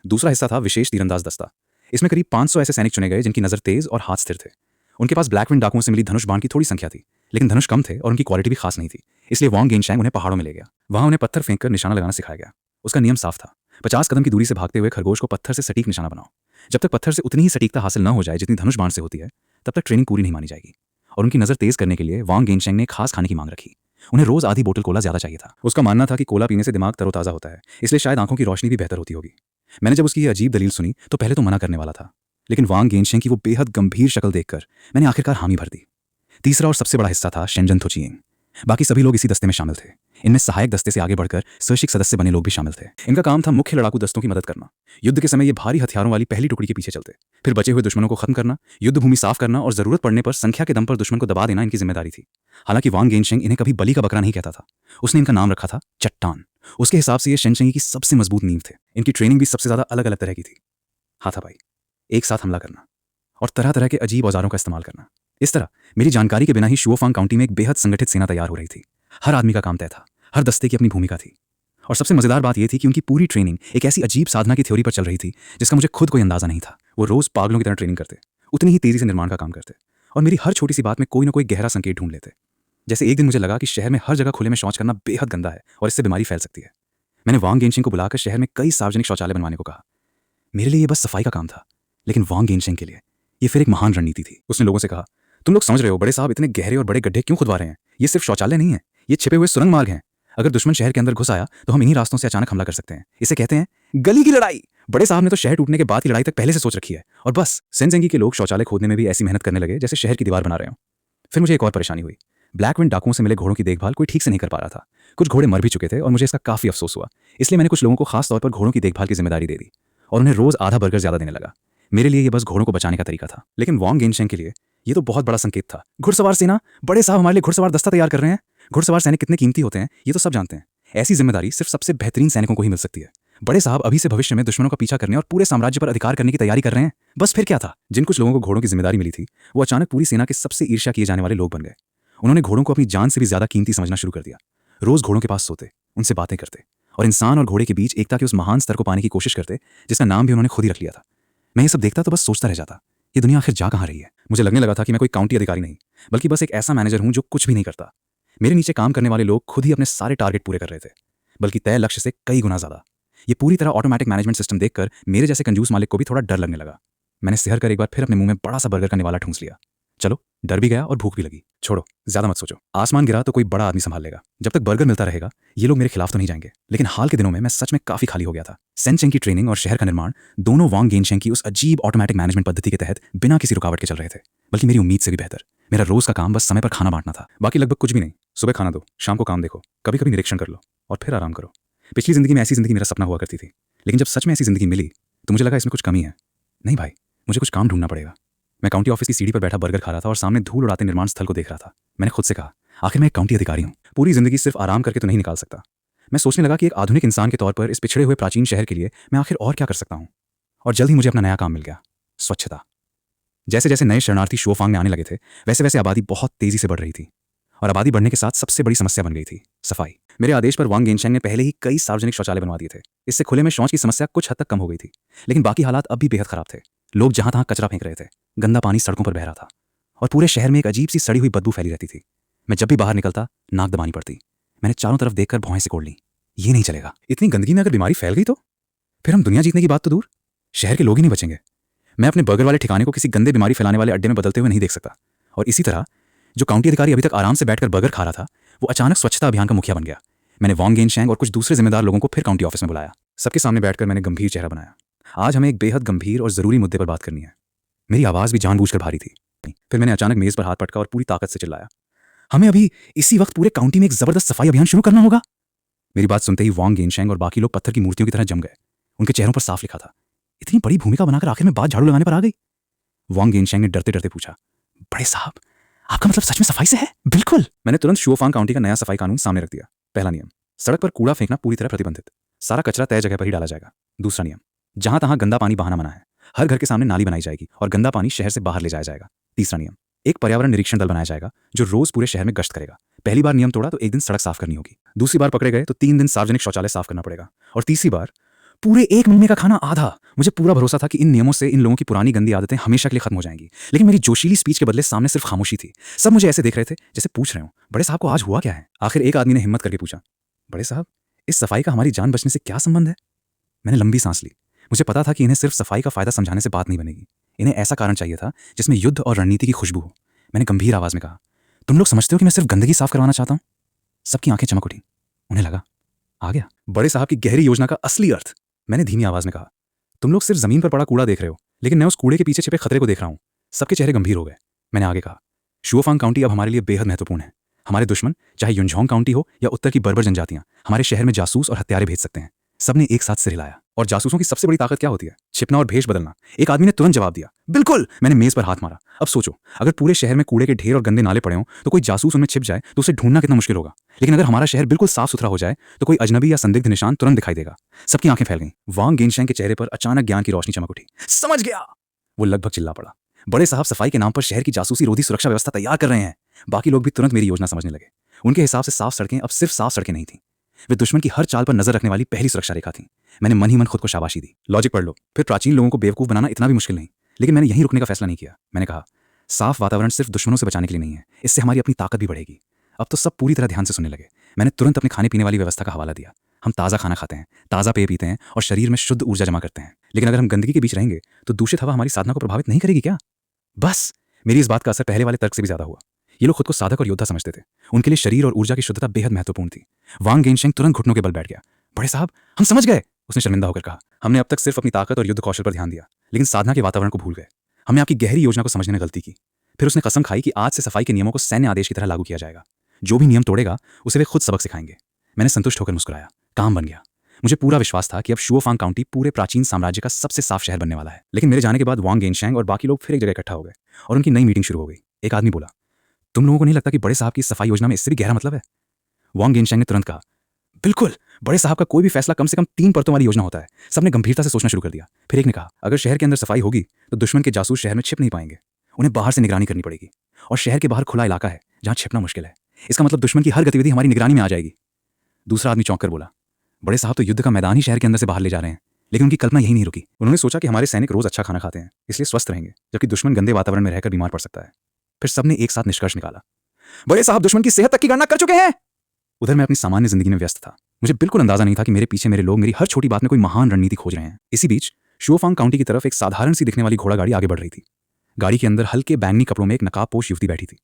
दूसरा हिस्सा था विशेष तीरंदाज दस्ता। इसमें करीब 500 ऐसे सैनिक चुने गए जिनकी नजर तेज और हाथ स्थिर थे। उनके पास ब्लैकविंड डाकुओं से मिली धनुष बाण की थोड़ी संख्या थी, लेकिन धनुष कम थे और उनकी क्वालिटी भी खास नहीं थी। इसलिए वांग गेनशैंग उन्हें पहाड़ों में ले गया। वहां उन्हें पत्थर फेंककर निशाना लगाना सिखाया गया। उसका नियम साफ था, 50 कदम की दूरी से भागते हुए खरगोश को पत्थर से सटीक निशाना बनाओ। जब तक पत्थर से उतनी ही सटीकता हासिल न हो जाए जितनी धनुष बाण से होती है, तब तक ट्रेनिंग पूरी नहीं मानी जाएगी। और उनकी नजर तेज करने के लिए वांग गेनशेंग ने खास खाने की मांग रखी। उन्हें रोज आधी बोतल कोला ज्यादा चाहिए था। उसका मानना था कि कोला पीने से दिमाग तरोताजा होता है, इसलिए शायद आंखों की रोशनी भी बेहतर होती होगी। मैंने जब उसकी ये अजीब दलील सुनी तो पहले तो मना करने वाला था, लेकिन वांग गेनशेंग की वो बेहद गंभीर शक्ल देखकर मैंने आखिरकार हामी भर दी। तीसरा और सबसे बड़ा हिस्सा था शेनजन थोचियिंग। बाकी सभी लोग इसी दस्ते में शामिल थे। इनमें सहायक दस्ते से आगे बढ़कर सर्शिक सदस्य बने लोग भी शामिल थे। इनका काम था मुख्य लड़ाकू दस्तों की मदद करना। युद्ध के समय ये भारी हथियारों वाली पहली टुकड़ी के पीछे चलते, फिर बचे हुए दुश्मनों को खत्म करना, युद्ध भूमि साफ करना और जरूरत पड़ने पर संख्या के दम पर दुश्मन को दबा देना इनकी जिम्मेदारी थी। हालांकि वांग गेनशेंग इन्हें कभी बलि का बकरा नहीं कहता था। उसने इनका नाम रखा था चट्टान। उसके हिसाब से ये शेनचेंगी की सबसे मजबूत नींव थे। इनकी ट्रेनिंग भी सबसे ज्यादा अलग अलग तरह की थी। हाथापाई, एक साथ हमला करना और तरह तरह के अजीब औजारों का इस्तेमाल करना। इस तरह मेरी जानकारी के बिना ही शुओफांग काउंटी में एक बेहद संगठित सेना तैयार हो रही थी। हर आदमी का काम तय था, हर दस्ते की अपनी भूमिका थी। और सबसे मजेदार बात यह थी कि उनकी पूरी ट्रेनिंग एक ऐसी अजीब साधना की थ्योरी पर चल रही थी जिसका मुझे खुद कोई अंदाजा नहीं था। वो रोज पागलों की तरह ट्रेनिंग करते, उतनी ही तेजी से निर्माण का काम करते, और मेरी हर छोटी सी बात में कोई ना कोई गहरा संकेत ढूंढ लेते। जैसे एक दिन मुझे लगा कि शहर में हर जगह खुले में शौच करना बेहद गंदा है और इससे बीमारी फैल सकती है। मैंने वांग गेनशेंग को बुलाकर शहर में कई सार्वजनिक शौचालय बनवाने को कहा। मेरे लिए ये बस सफाई का काम था, लेकिन वांग गेनशेंग के लिए ये फिर एक महान रणनीति थी। उसने लोगों से कहा, तुम लोग समझ रहे हो बड़े साहब इतने गहरे और बड़े गड्ढे क्यों खुदवा रहे हैं? ये सिर्फ शौचालय नहीं है, ये छिपे हुए सुरंग मार्ग हैं। अगर दुश्मन शहर के अंदर घुस आया तो हम इन्हीं रास्तों से अचानक हमला कर सकते हैं। इसे कहते हैं गली की लड़ाई। बड़े साहब ने तो शहर टूटने के बाद की लड़ाई तक पहले से सोच रखी है। और बस शेनजेंगी के लोग शौचालय खोदने में भी ऐसी मेहनत करने लगे जैसे शहर की दीवार बना रहे हो। फिर मुझे एक और परेशानी हुई। ब्लैकविंड डाकुओं से मिले घोड़ों की देखभाल कोई ठीक से नहीं कर पा रहा था। कुछ घोड़े मर भी चुके थे और मुझे इसका काफी अफसोस हुआ। इसलिए मैंने कुछ लोगों को खास तौर पर घोड़ों की देखभाल की जिम्मेदारी दे दी और उन्हें रोज आधा बर्गर ज्यादा देने लगा। मेरे लिए ये बस घोड़ों को बचाने का तरीका था, लेकिन वांग गेनशेंग के लिए ये तो बहुत बड़ा संकेत था। घुड़सवार सेना, बड़े साहब हमारे लिए घुड़सवार दस्ता तैयार कर रहे हैं। घुड़सवार सैनिक कितने कीमती होते हैं ये तो सब जानते हैं। ऐसी जिम्मेदारी सिर्फ सबसे बेहतरीन सैनिकों को ही मिल सकती है। बड़े साहब अभी से भविष्य में दुश्मनों का पीछा करने और पूरे साम्राज्य पर अधिकार करने की तैयारी कर रहे हैं। बस फिर क्या था, जिन कुछ लोगों को घोड़ों की जिम्मेदारी मिली थी वो अचानक पूरी सेना के सबसे ईर्ष्या किए जाने वाले लोग बन गए। उन्होंने घोड़ों को अपनी जान से भी ज्यादा कीमती समझना शुरू कर दिया। रोज घोड़ों के पास सोते, उनसे बातें करते और इंसान और घोड़े के बीच एकता के उस महान स्तर को पाने की कोशिश करते जिसका नाम भी उन्होंने खुद ही रख लिया था। मैं ये सब देखता तो बस सोचता रह जाता, ये दुनिया आखिर जा कहाँ रही है। मुझे लगने लगा था कि मैं कोई काउंटी अधिकारी नहीं, बल्कि बस एक ऐसा मैनेजर हूं जो कुछ भी नहीं करता। मेरे नीचे काम करने वाले लोग खुद ही अपने सारे टारगेट पूरे कर रहे थे, बल्कि तय लक्ष्य से कई गुना ज्यादा। ये पूरी तरह ऑटोमेटिक मैनेजमेंट सिस्टम देखकर मेरे जैसे कंजूस मालिक को भी थोड़ा डर लगने लगा। मैंने सिहर कर एक बार फिर अपने मुंह में बड़ा सा बर्गर का निवाला ठूंस लिया। चलो, डर भी गया और भूख भी लगी। छोड़ो, ज्यादा मत सोचो, आसमान गिरा तो कोई बड़ा आदमी संभाल लेगा। जब तक बर्गर मिलता रहेगा ये लोग मेरे खिलाफ तो नहीं जाएंगे। लेकिन हाल के दिनों में मैं सच में काफी खाली हो गया था। शेनचेंग की ट्रेनिंग और शहर का निर्माण दोनों वांग गेनशेंग की उस अजीब ऑटोमेटिक मैनेजमेंट पद्धति के तहत बिना किसी रुकावट के चल रहे थे, बल्कि मेरी उम्मीद से भी बेहतर। मेरा रोज का काम बस समय पर खाना बांटना था, बाकी लगभग कुछ भी नहीं। सुबह खाना दो, शाम को काम देखो, कभी कभी निरीक्षण कर लो और फिर आराम करो। पिछली जिंदगी में ऐसी जिंदगी मेरा सपना हुआ करती थी, लेकिन जब सच में ऐसी जिंदगी मिली तो मुझे लगा इसमें कुछ कमी है। नहीं भाई, मुझे कुछ काम ढूंढना पड़ेगा। मैं काउंटी ऑफिस की सीढ़ी पर बैठा बर्गर खा रहा था और सामने धूल उड़ाते निर्माण स्थल को देख रहा था। मैंने खुद से कहा, आखिर मैं एक काउंटी अधिकारी हूँ, पूरी जिंदगी सिर्फ आराम करके तो नहीं निकाल सकता। मैं सोचने लगा कि एक आधुनिक इंसान के तौर पर इस पिछड़े हुए प्राचीन शहर के लिए मैं आखिर और क्या कर सकता हूँ। और जल्द ही मुझे अपना नया काम मिल गया, स्वच्छता। जैसे जैसे नए शरणार्थी शुओफांग में आने लगे थे, वैसे वैसे आबादी बहुत तेजी से बढ़ रही थी और आबादी बढ़ने के साथ सबसे बड़ी समस्या बन गई थी सफाई। मेरे आदेश पर वांग गेनशेंग ने पहले ही कई सार्वजनिक शौचालय बनवा दिए थे। इससे खुले में शौच की समस्या कुछ हद तक कम हो गई थी, लेकिन बाकी हालात अब भी बेहद खराब थे। लोग जहां तहां कचरा फेंक रहे थे, गंदा पानी सड़कों पर बह रहा था और पूरे शहर में एक अजीब सी सड़ी हुई बदबू फैली रहती थी। मैं जब भी बाहर निकलता नाक दबानी पड़ती। मैंने चारों तरफ देखकर भौहें सिकोड़ ली। ये नहीं चलेगा, इतनी गंदगी में अगर बीमारी फैल गई तो फिर हम दुनिया जीतने की बात तो दूर, शहर के लोग ही नहीं बचेंगे। मैं अपने बर्गर वाले ठिकाने को किसी गंदे बीमारी फैलाने वाले अड्डे में बदलते हुए नहीं देख सकता। और इसी तरह जो काउंटी अधिकारी अभी तक आराम से बैठकर बर्गर खा रहा था, वो अचानक स्वच्छता अभियान का मुखिया बन गया। मैंने वांग गेनशेंग और कुछ दूसरे जिम्मेदार लोगों को फिर काउंटी ऑफिस में बुलाया। सबके सामने बैठकर मैंने गंभीर चेहरा बनाया। आज हमें एक बेहद गंभीर और जरूरी मुद्दे पर बात करनी है। मेरी आवाज भी जानबूझकर भारी थी। फिर मैंने अचानक मेज पर हाथ पटका और पूरी ताकत से चिल्लाया, हमें अभी इसी वक्त पूरे काउंटी में एक जबरदस्त सफाई अभियान शुरू करना होगा। मेरी बात सुनते ही वांग गेनशेंग और बाकी लोग पत्थर की मूर्तियों की तरह जम गए। उनके चेहरों पर साफ लिखा था, इतनी बड़ी भूमिका बनाकर आखिर में बात झाड़ू लगाने पर आ गई। वांग गेनशेंग ने डरते डरते पूछा, बड़े साहब, आपका मतलब सच में सफाई से है? बिल्कुल। मैंने तुरंत शुओफांग काउंटी का नया सफाई कानून सामने रख दिया। पहला नियम, सड़क पर कूड़ा फेंकना पूरी तरह प्रतिबंधित, सारा कचरा तय जगह पर ही डाला जाएगा। दूसरा नियम, जहां तहां गंदा पानी बहाना मना है, हर घर के सामने नाली बनाई जाएगी और गंदा पानी शहर से बाहर ले जाया जाएगा। तीसरा नियम, एक पर्यावरण निरीक्षण दल बनाया जाएगा जो रोज पूरे शहर में गश्त करेगा। पहली बार नियम तोड़ा तो एक दिन सड़क साफ करनी होगी, दूसरी बार पकड़े गए तो 3 दिन सार्वजनिक शौचालय साफ करना पड़ेगा और तीसरी बार पूरे 1 महीने का खाना आधा। मुझे पूरा भरोसा था कि इन नियमों से इन लोगों की पुरानी गंदी आदतें हमेशा के लिए खत्म हो जाएंगी, लेकिन मेरी जोशीली स्पीच के बदले सामने सिर्फ खामोशी थी। सब मुझे ऐसे देख रहे थे जैसे पूछ रहे हो, बड़े साहब को आज हुआ क्या है? आखिर एक आदमी ने हिम्मत करके पूछा, बड़े साहब, इस सफाई का हमारी जान बचने से क्या संबंध है? मैंने लंबी सांस ली। मुझे पता था कि इन्हें सिर्फ सफाई का फायदा समझाने से बात नहीं बनेगी। इन्हें ऐसा कारण चाहिए था जिसमें युद्ध और रणनीति की खुशबू हो। मैंने गंभीर आवाज में कहा, तुम लोग समझते हो कि मैं सिर्फ गंदगी साफ करवाना चाहता हूं? सबकी आंखें चमक उठी। उन्हें लगा, आ गया बड़े साहब की गहरी योजना का असली अर्थ। मैंने धीमी आवाज में कहा, तुम लोग सिर्फ जमीन पर पड़ा कूड़ा देख रहे हो, लेकिन मैं उस कूड़े के पीछे छिपे खतरे को देख रहा हूं। सबके चेहरे गंभीर हो गए। मैंने आगे कहा, शुओफांग काउंटी अब हमारे लिए बेहद महत्वपूर्ण है। हमारे दुश्मन, चाहे युनझोंग काउंटी हो या उत्तर की बर्बर जनजातियां, हमारे शहर में जासूस और हत्यारे भेज सकते हैं। सबने एक साथ सिर हिलाया। और जासूसों की सबसे बड़ी ताकत क्या होती है? छिपना और भेष बदलना। एक आदमी ने तुरंत जवाब दिया, बिल्कुल। मैंने मेज पर हाथ मारा। अब सोचो, अगर पूरे शहर में कूड़े के ढेर और गंदे नाले पड़े हों तो कोई जासूस उनमें छिप जाए तो उसे ढूंढना कितना मुश्किल होगा। लेकिन अगर हमारा शहर बिल्कुल साफ सुथरा हो जाए तो कोई अजनबी या संदिग्ध निशान तुरंत दिखाई देगा। सबकी आंखें फैल गईं। वांग गेनशेंग के चेहरे पर अचानक ज्ञान की रोशनी चमक उठी। समझ गया, वो लगभग चिल्ला पड़ा। बड़े साहब सफाई के नाम पर शहर की जासूसी रोधी सुरक्षा व्यवस्था तैयार कर रहे हैं। बाकी लोग भी तुरंत मेरी योजना समझने लगे। उनके हिसाब से साफ सड़कें अब सिर्फ साफ सड़कें नहीं थीं, वे दुश्मन की हर चाल पर नजर रखने वाली पहली सुरक्षा रेखा थी। मैंने मन ही मन खुद को शाबाशी दी। लॉजिक पढ़ लो, फिर प्राचीन लोगों को बेवकूफ बनाना इतना भी मुश्किल नहीं। लेकिन मैंने यहीं रुकने का फैसला नहीं किया। मैंने कहा, साफ वातावरण सिर्फ दुश्मनों से बचाने के लिए नहीं है, इससे हमारी अपनी ताकत भी बढ़ेगी। अब तो सब पूरी तरह ध्यान से सुनने लगे। मैंने तुरंत अपने खाने पीने वाली व्यवस्था का हवाला दिया। हम ताज़ा खाना खाते हैं, ताज़ा पेय पीते हैं और शरीर में शुद्ध ऊर्जा जमा करते हैं। लेकिन अगर हम गंदगी के बीच रहेंगे तो दूषित हवा हमारी साधना को प्रभावित नहीं करेगी क्या? बस मेरी इस बात का असर पहले वाले तर्क से भी ज्यादा हुआ। ये लोग खुद को साधक और योद्धा समझते थे। उनके लिए शरीर और ऊर्जा की शुद्धता बेहद महत्वपूर्ण थी। वांग गेनशेंग तुरंत घुटनों के बल बैठ गया। बड़े साहब, हम समझ गए, उसने शर्मिंदा होकर कहा। हमने अब तक सिर्फ अपनी ताकत और युद्ध कौशल पर ध्यान दिया, लेकिन साधना के वातावरण को भूल गए। हमने आपकी गहरी योजना को समझने में गलती की। फिर उसने कसम खाई कि आज से सफाई के नियमों को सैन्य आदेश की तरह लागू किया जाएगा। जो भी नियम तोड़ेगा उसे वे खुद सबक सिखाएंगे। मैंने संतुष्ट होकर मुस्कुराया। काम बन गया। मुझे पूरा विश्वास था कि अब शुओफांग काउंटी पूरे प्राचीन साम्राज्य का सबसे साफ शहर बनने वाला है। लेकिन मेरे जाने के बाद वांग गेनशेंग और बाकी लोग फिर एक जगह इकट्ठा हो गए और उनकी नई मीटिंग शुरू हो गई। एक आदमी बोला, तुम लोगों को नहीं लगता कि बड़े साहब की सफाई योजना में इससे भी गहरा मतलब है? वांग गेनशेंग ने तुरंत कहा, बिल्कुल, बड़े साहब का कोई भी फैसला कम से कम 3 परतों वाली योजना होता है। सबने गंभीरता से सोचना शुरू कर दिया। फिर एक ने कहा, अगर शहर के अंदर सफाई होगी तो दुश्मन के जासूस शहर में छिप नहीं पाएंगे। उन्हें बाहर से निगरानी करनी पड़ेगी और शहर के बाहर खुला इलाका है जहां छिपना मुश्किल है। इसका मतलब दुश्मन की हर गतिविधि हमारी निगरानी में आ जाएगी। दूसरा आदमी चौंक कर बोला, बड़े साहब तो युद्ध का मैदान ही शहर के अंदर से बाहर ले जा रहे हैं। लेकिन उनकी कल्पना यही नहीं रुकी। उन्होंने सोचा कि हमारे सैनिक रोज अच्छा खाना खाते हैं, इसलिए स्वस्थ रहेंगे, जबकि दुश्मन गंदे वातावरण में रहकर बीमार पड़ सकता है। फिर सबने एक साथ निष्कर्ष निकाला, बड़े साहब दुश्मन की सेहत तक की गणना कर चुके हैं। उधर मैं अपनी सामान्य जिंदगी में व्यस्त था। मुझे बिल्कुल अंदाजा नहीं था कि मेरे पीछे मेरे लोग मेरी हर छोटी बात में कोई महान रणनीति खोज रहे हैं। इसी बीच शुओफांग काउंटी की तरफ एक साधारण सी दिखने वाली घोड़ा गाड़ी आगे बढ़ रही थी। गाड़ी के अंदर हल्के बैंगनी कपड़ों में एक नकाबपोश युवती बैठी थी।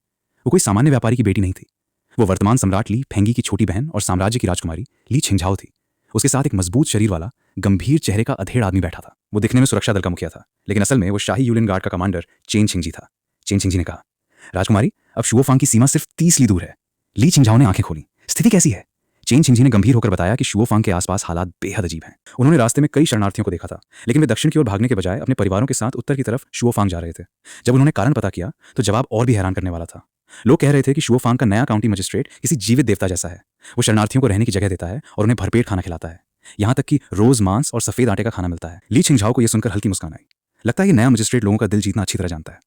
वो कोई सामान्य व्यापारी की बेटी नहीं थी। वो वर्तमान सम्राट ली फेंगी की छोटी बहन और साम्राज्य की राजकुमारी ली छिंझाओ थी। उसके साथ एक मजबूत शरीर वाला गंभीर चेहरे का अधेड़ आदमी बैठा था। वो दिखने में सुरक्षा दल का मुखिया था, लेकिन असल में वो शाही यूलियन गार्ड का कमांडर चेन छिंगजी था। चेन छिंगजी ने कहा, राजकुमारी, अब शुओफांग की सीमा सिर्फ 30 ली दूर है। ली छिंगझाओ ने आंखें खोली। स्थिति कैसी है? चेन छिंगझी ने गंभीर होकर बताया कि शुओफांग के आसपास हालात बेहद अजीब हैं। उन्होंने रास्ते में कई शरणार्थियों को देखा था, लेकिन वे दक्षिण की ओर भागने के बजाय अपने परिवारों के साथ उत्तर की तरफ शुओफांग जा रहे थे। जब उन्होंने कारण पता किया तो जवाब और भी हैरान करने वाला था। लोग कह रहे थे कि शुओफांग का नया काउंटी मजिस्ट्रेट किसी जीवित देवता जैसा है। वो शरणार्थियों को रहने की जगह देता है और उन्हें भरपेट खाना खिलाता है। यहाँ तक कि रोज मांस और सफेद आटे का खाना मिलता है। ली छिंगझाओ को यह सुनकर हल्की मुस्कान आई। लगता है कि नया मजिस्ट्रेट लोगों का दिल जीतना अच्छी तरह जानता है।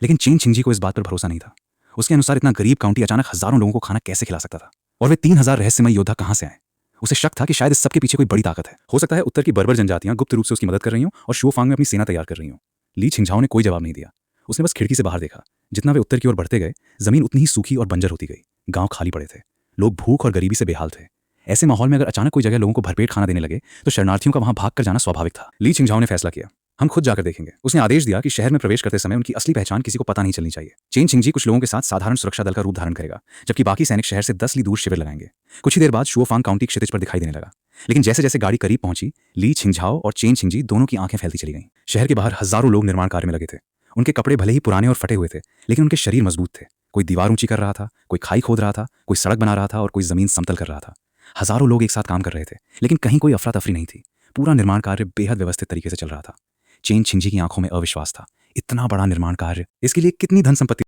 लेकिन चेन छिंगझी को इस बात पर भरोसा नहीं था। उसके अनुसार इतना गरीब काउंटी अचानक हजारों लोगों को खाना कैसे खिला सकता था? और वे 3000 रहस्यमय योद्धा कहाँ से आए? उसे शक था कि शायद इस सबके पीछे कोई बड़ी ताकत है। हो सकता है उत्तर की बर्बर जनजातियां गुप्त रूप से उसकी मदद कर रही हों और शुओफांग में अपनी सेना तैयार कर रही हों। ली छिंगझाओ ने कोई जवाब नहीं दिया। उसने बस खिड़की से बाहर देखा। जितना वे उत्तर की ओर बढ़ते गए, जमीन उतनी ही सूखी और बंजर होती गई। गांव खाली पड़े थे। लोग भूख और गरीबी से बेहाल थे। ऐसे माहौल में अगर अचानक कोई जगह लोगों को भरपेट खाना देने लगे तो शरणार्थियों का वहां भाग कर जाना स्वाभाविक था। ली छिंगझाओ ने फैसला किया, हम खुद जाकर देखेंगे। उसने आदेश दिया कि शहर में प्रवेश करते समय उनकी असली पहचान किसी को पता नहीं चलनी चाहिए। चेन छिंगजी कुछ लोगों के साथ साधारण सुरक्षा दल का रूप धारण करेगा, जबकि बाकी सैनिक शहर से 10 ली दूर शिविर लगाएंगे। कुछ ही देर बाद शुओफांग काउंटी क्षितिज पर दिखाई देने लगा। लेकिन जैसे जैसे गाड़ी करीब पहुंची, ली छिंगझाओ और चेन छिंगजी दोनों की आंखें फैलती चली गईं। शहर के बाहर हजारों लोग निर्माण कार्य में लगे थे। उनके कपड़े भले ही पुराने और फटे हुए थे, लेकिन उनके शरीर मजबूत थे। कोई दीवार ऊंची कर रहा था, कोई खाई खोद रहा था, कोई सड़क बना रहा था और कोई जमीन समतल कर रहा था। हजारों लोग एक साथ काम कर रहे थे, लेकिन कहीं कोई अफरा तफरी नहीं थी। पूरा निर्माण कार्य बेहद व्यवस्थित तरीके से चल रहा था। चेन छिंगजी की आंखों में अविश्वास था। इतना बड़ा निर्माण कार्य, इसके लिए कितनी धन संपत्ति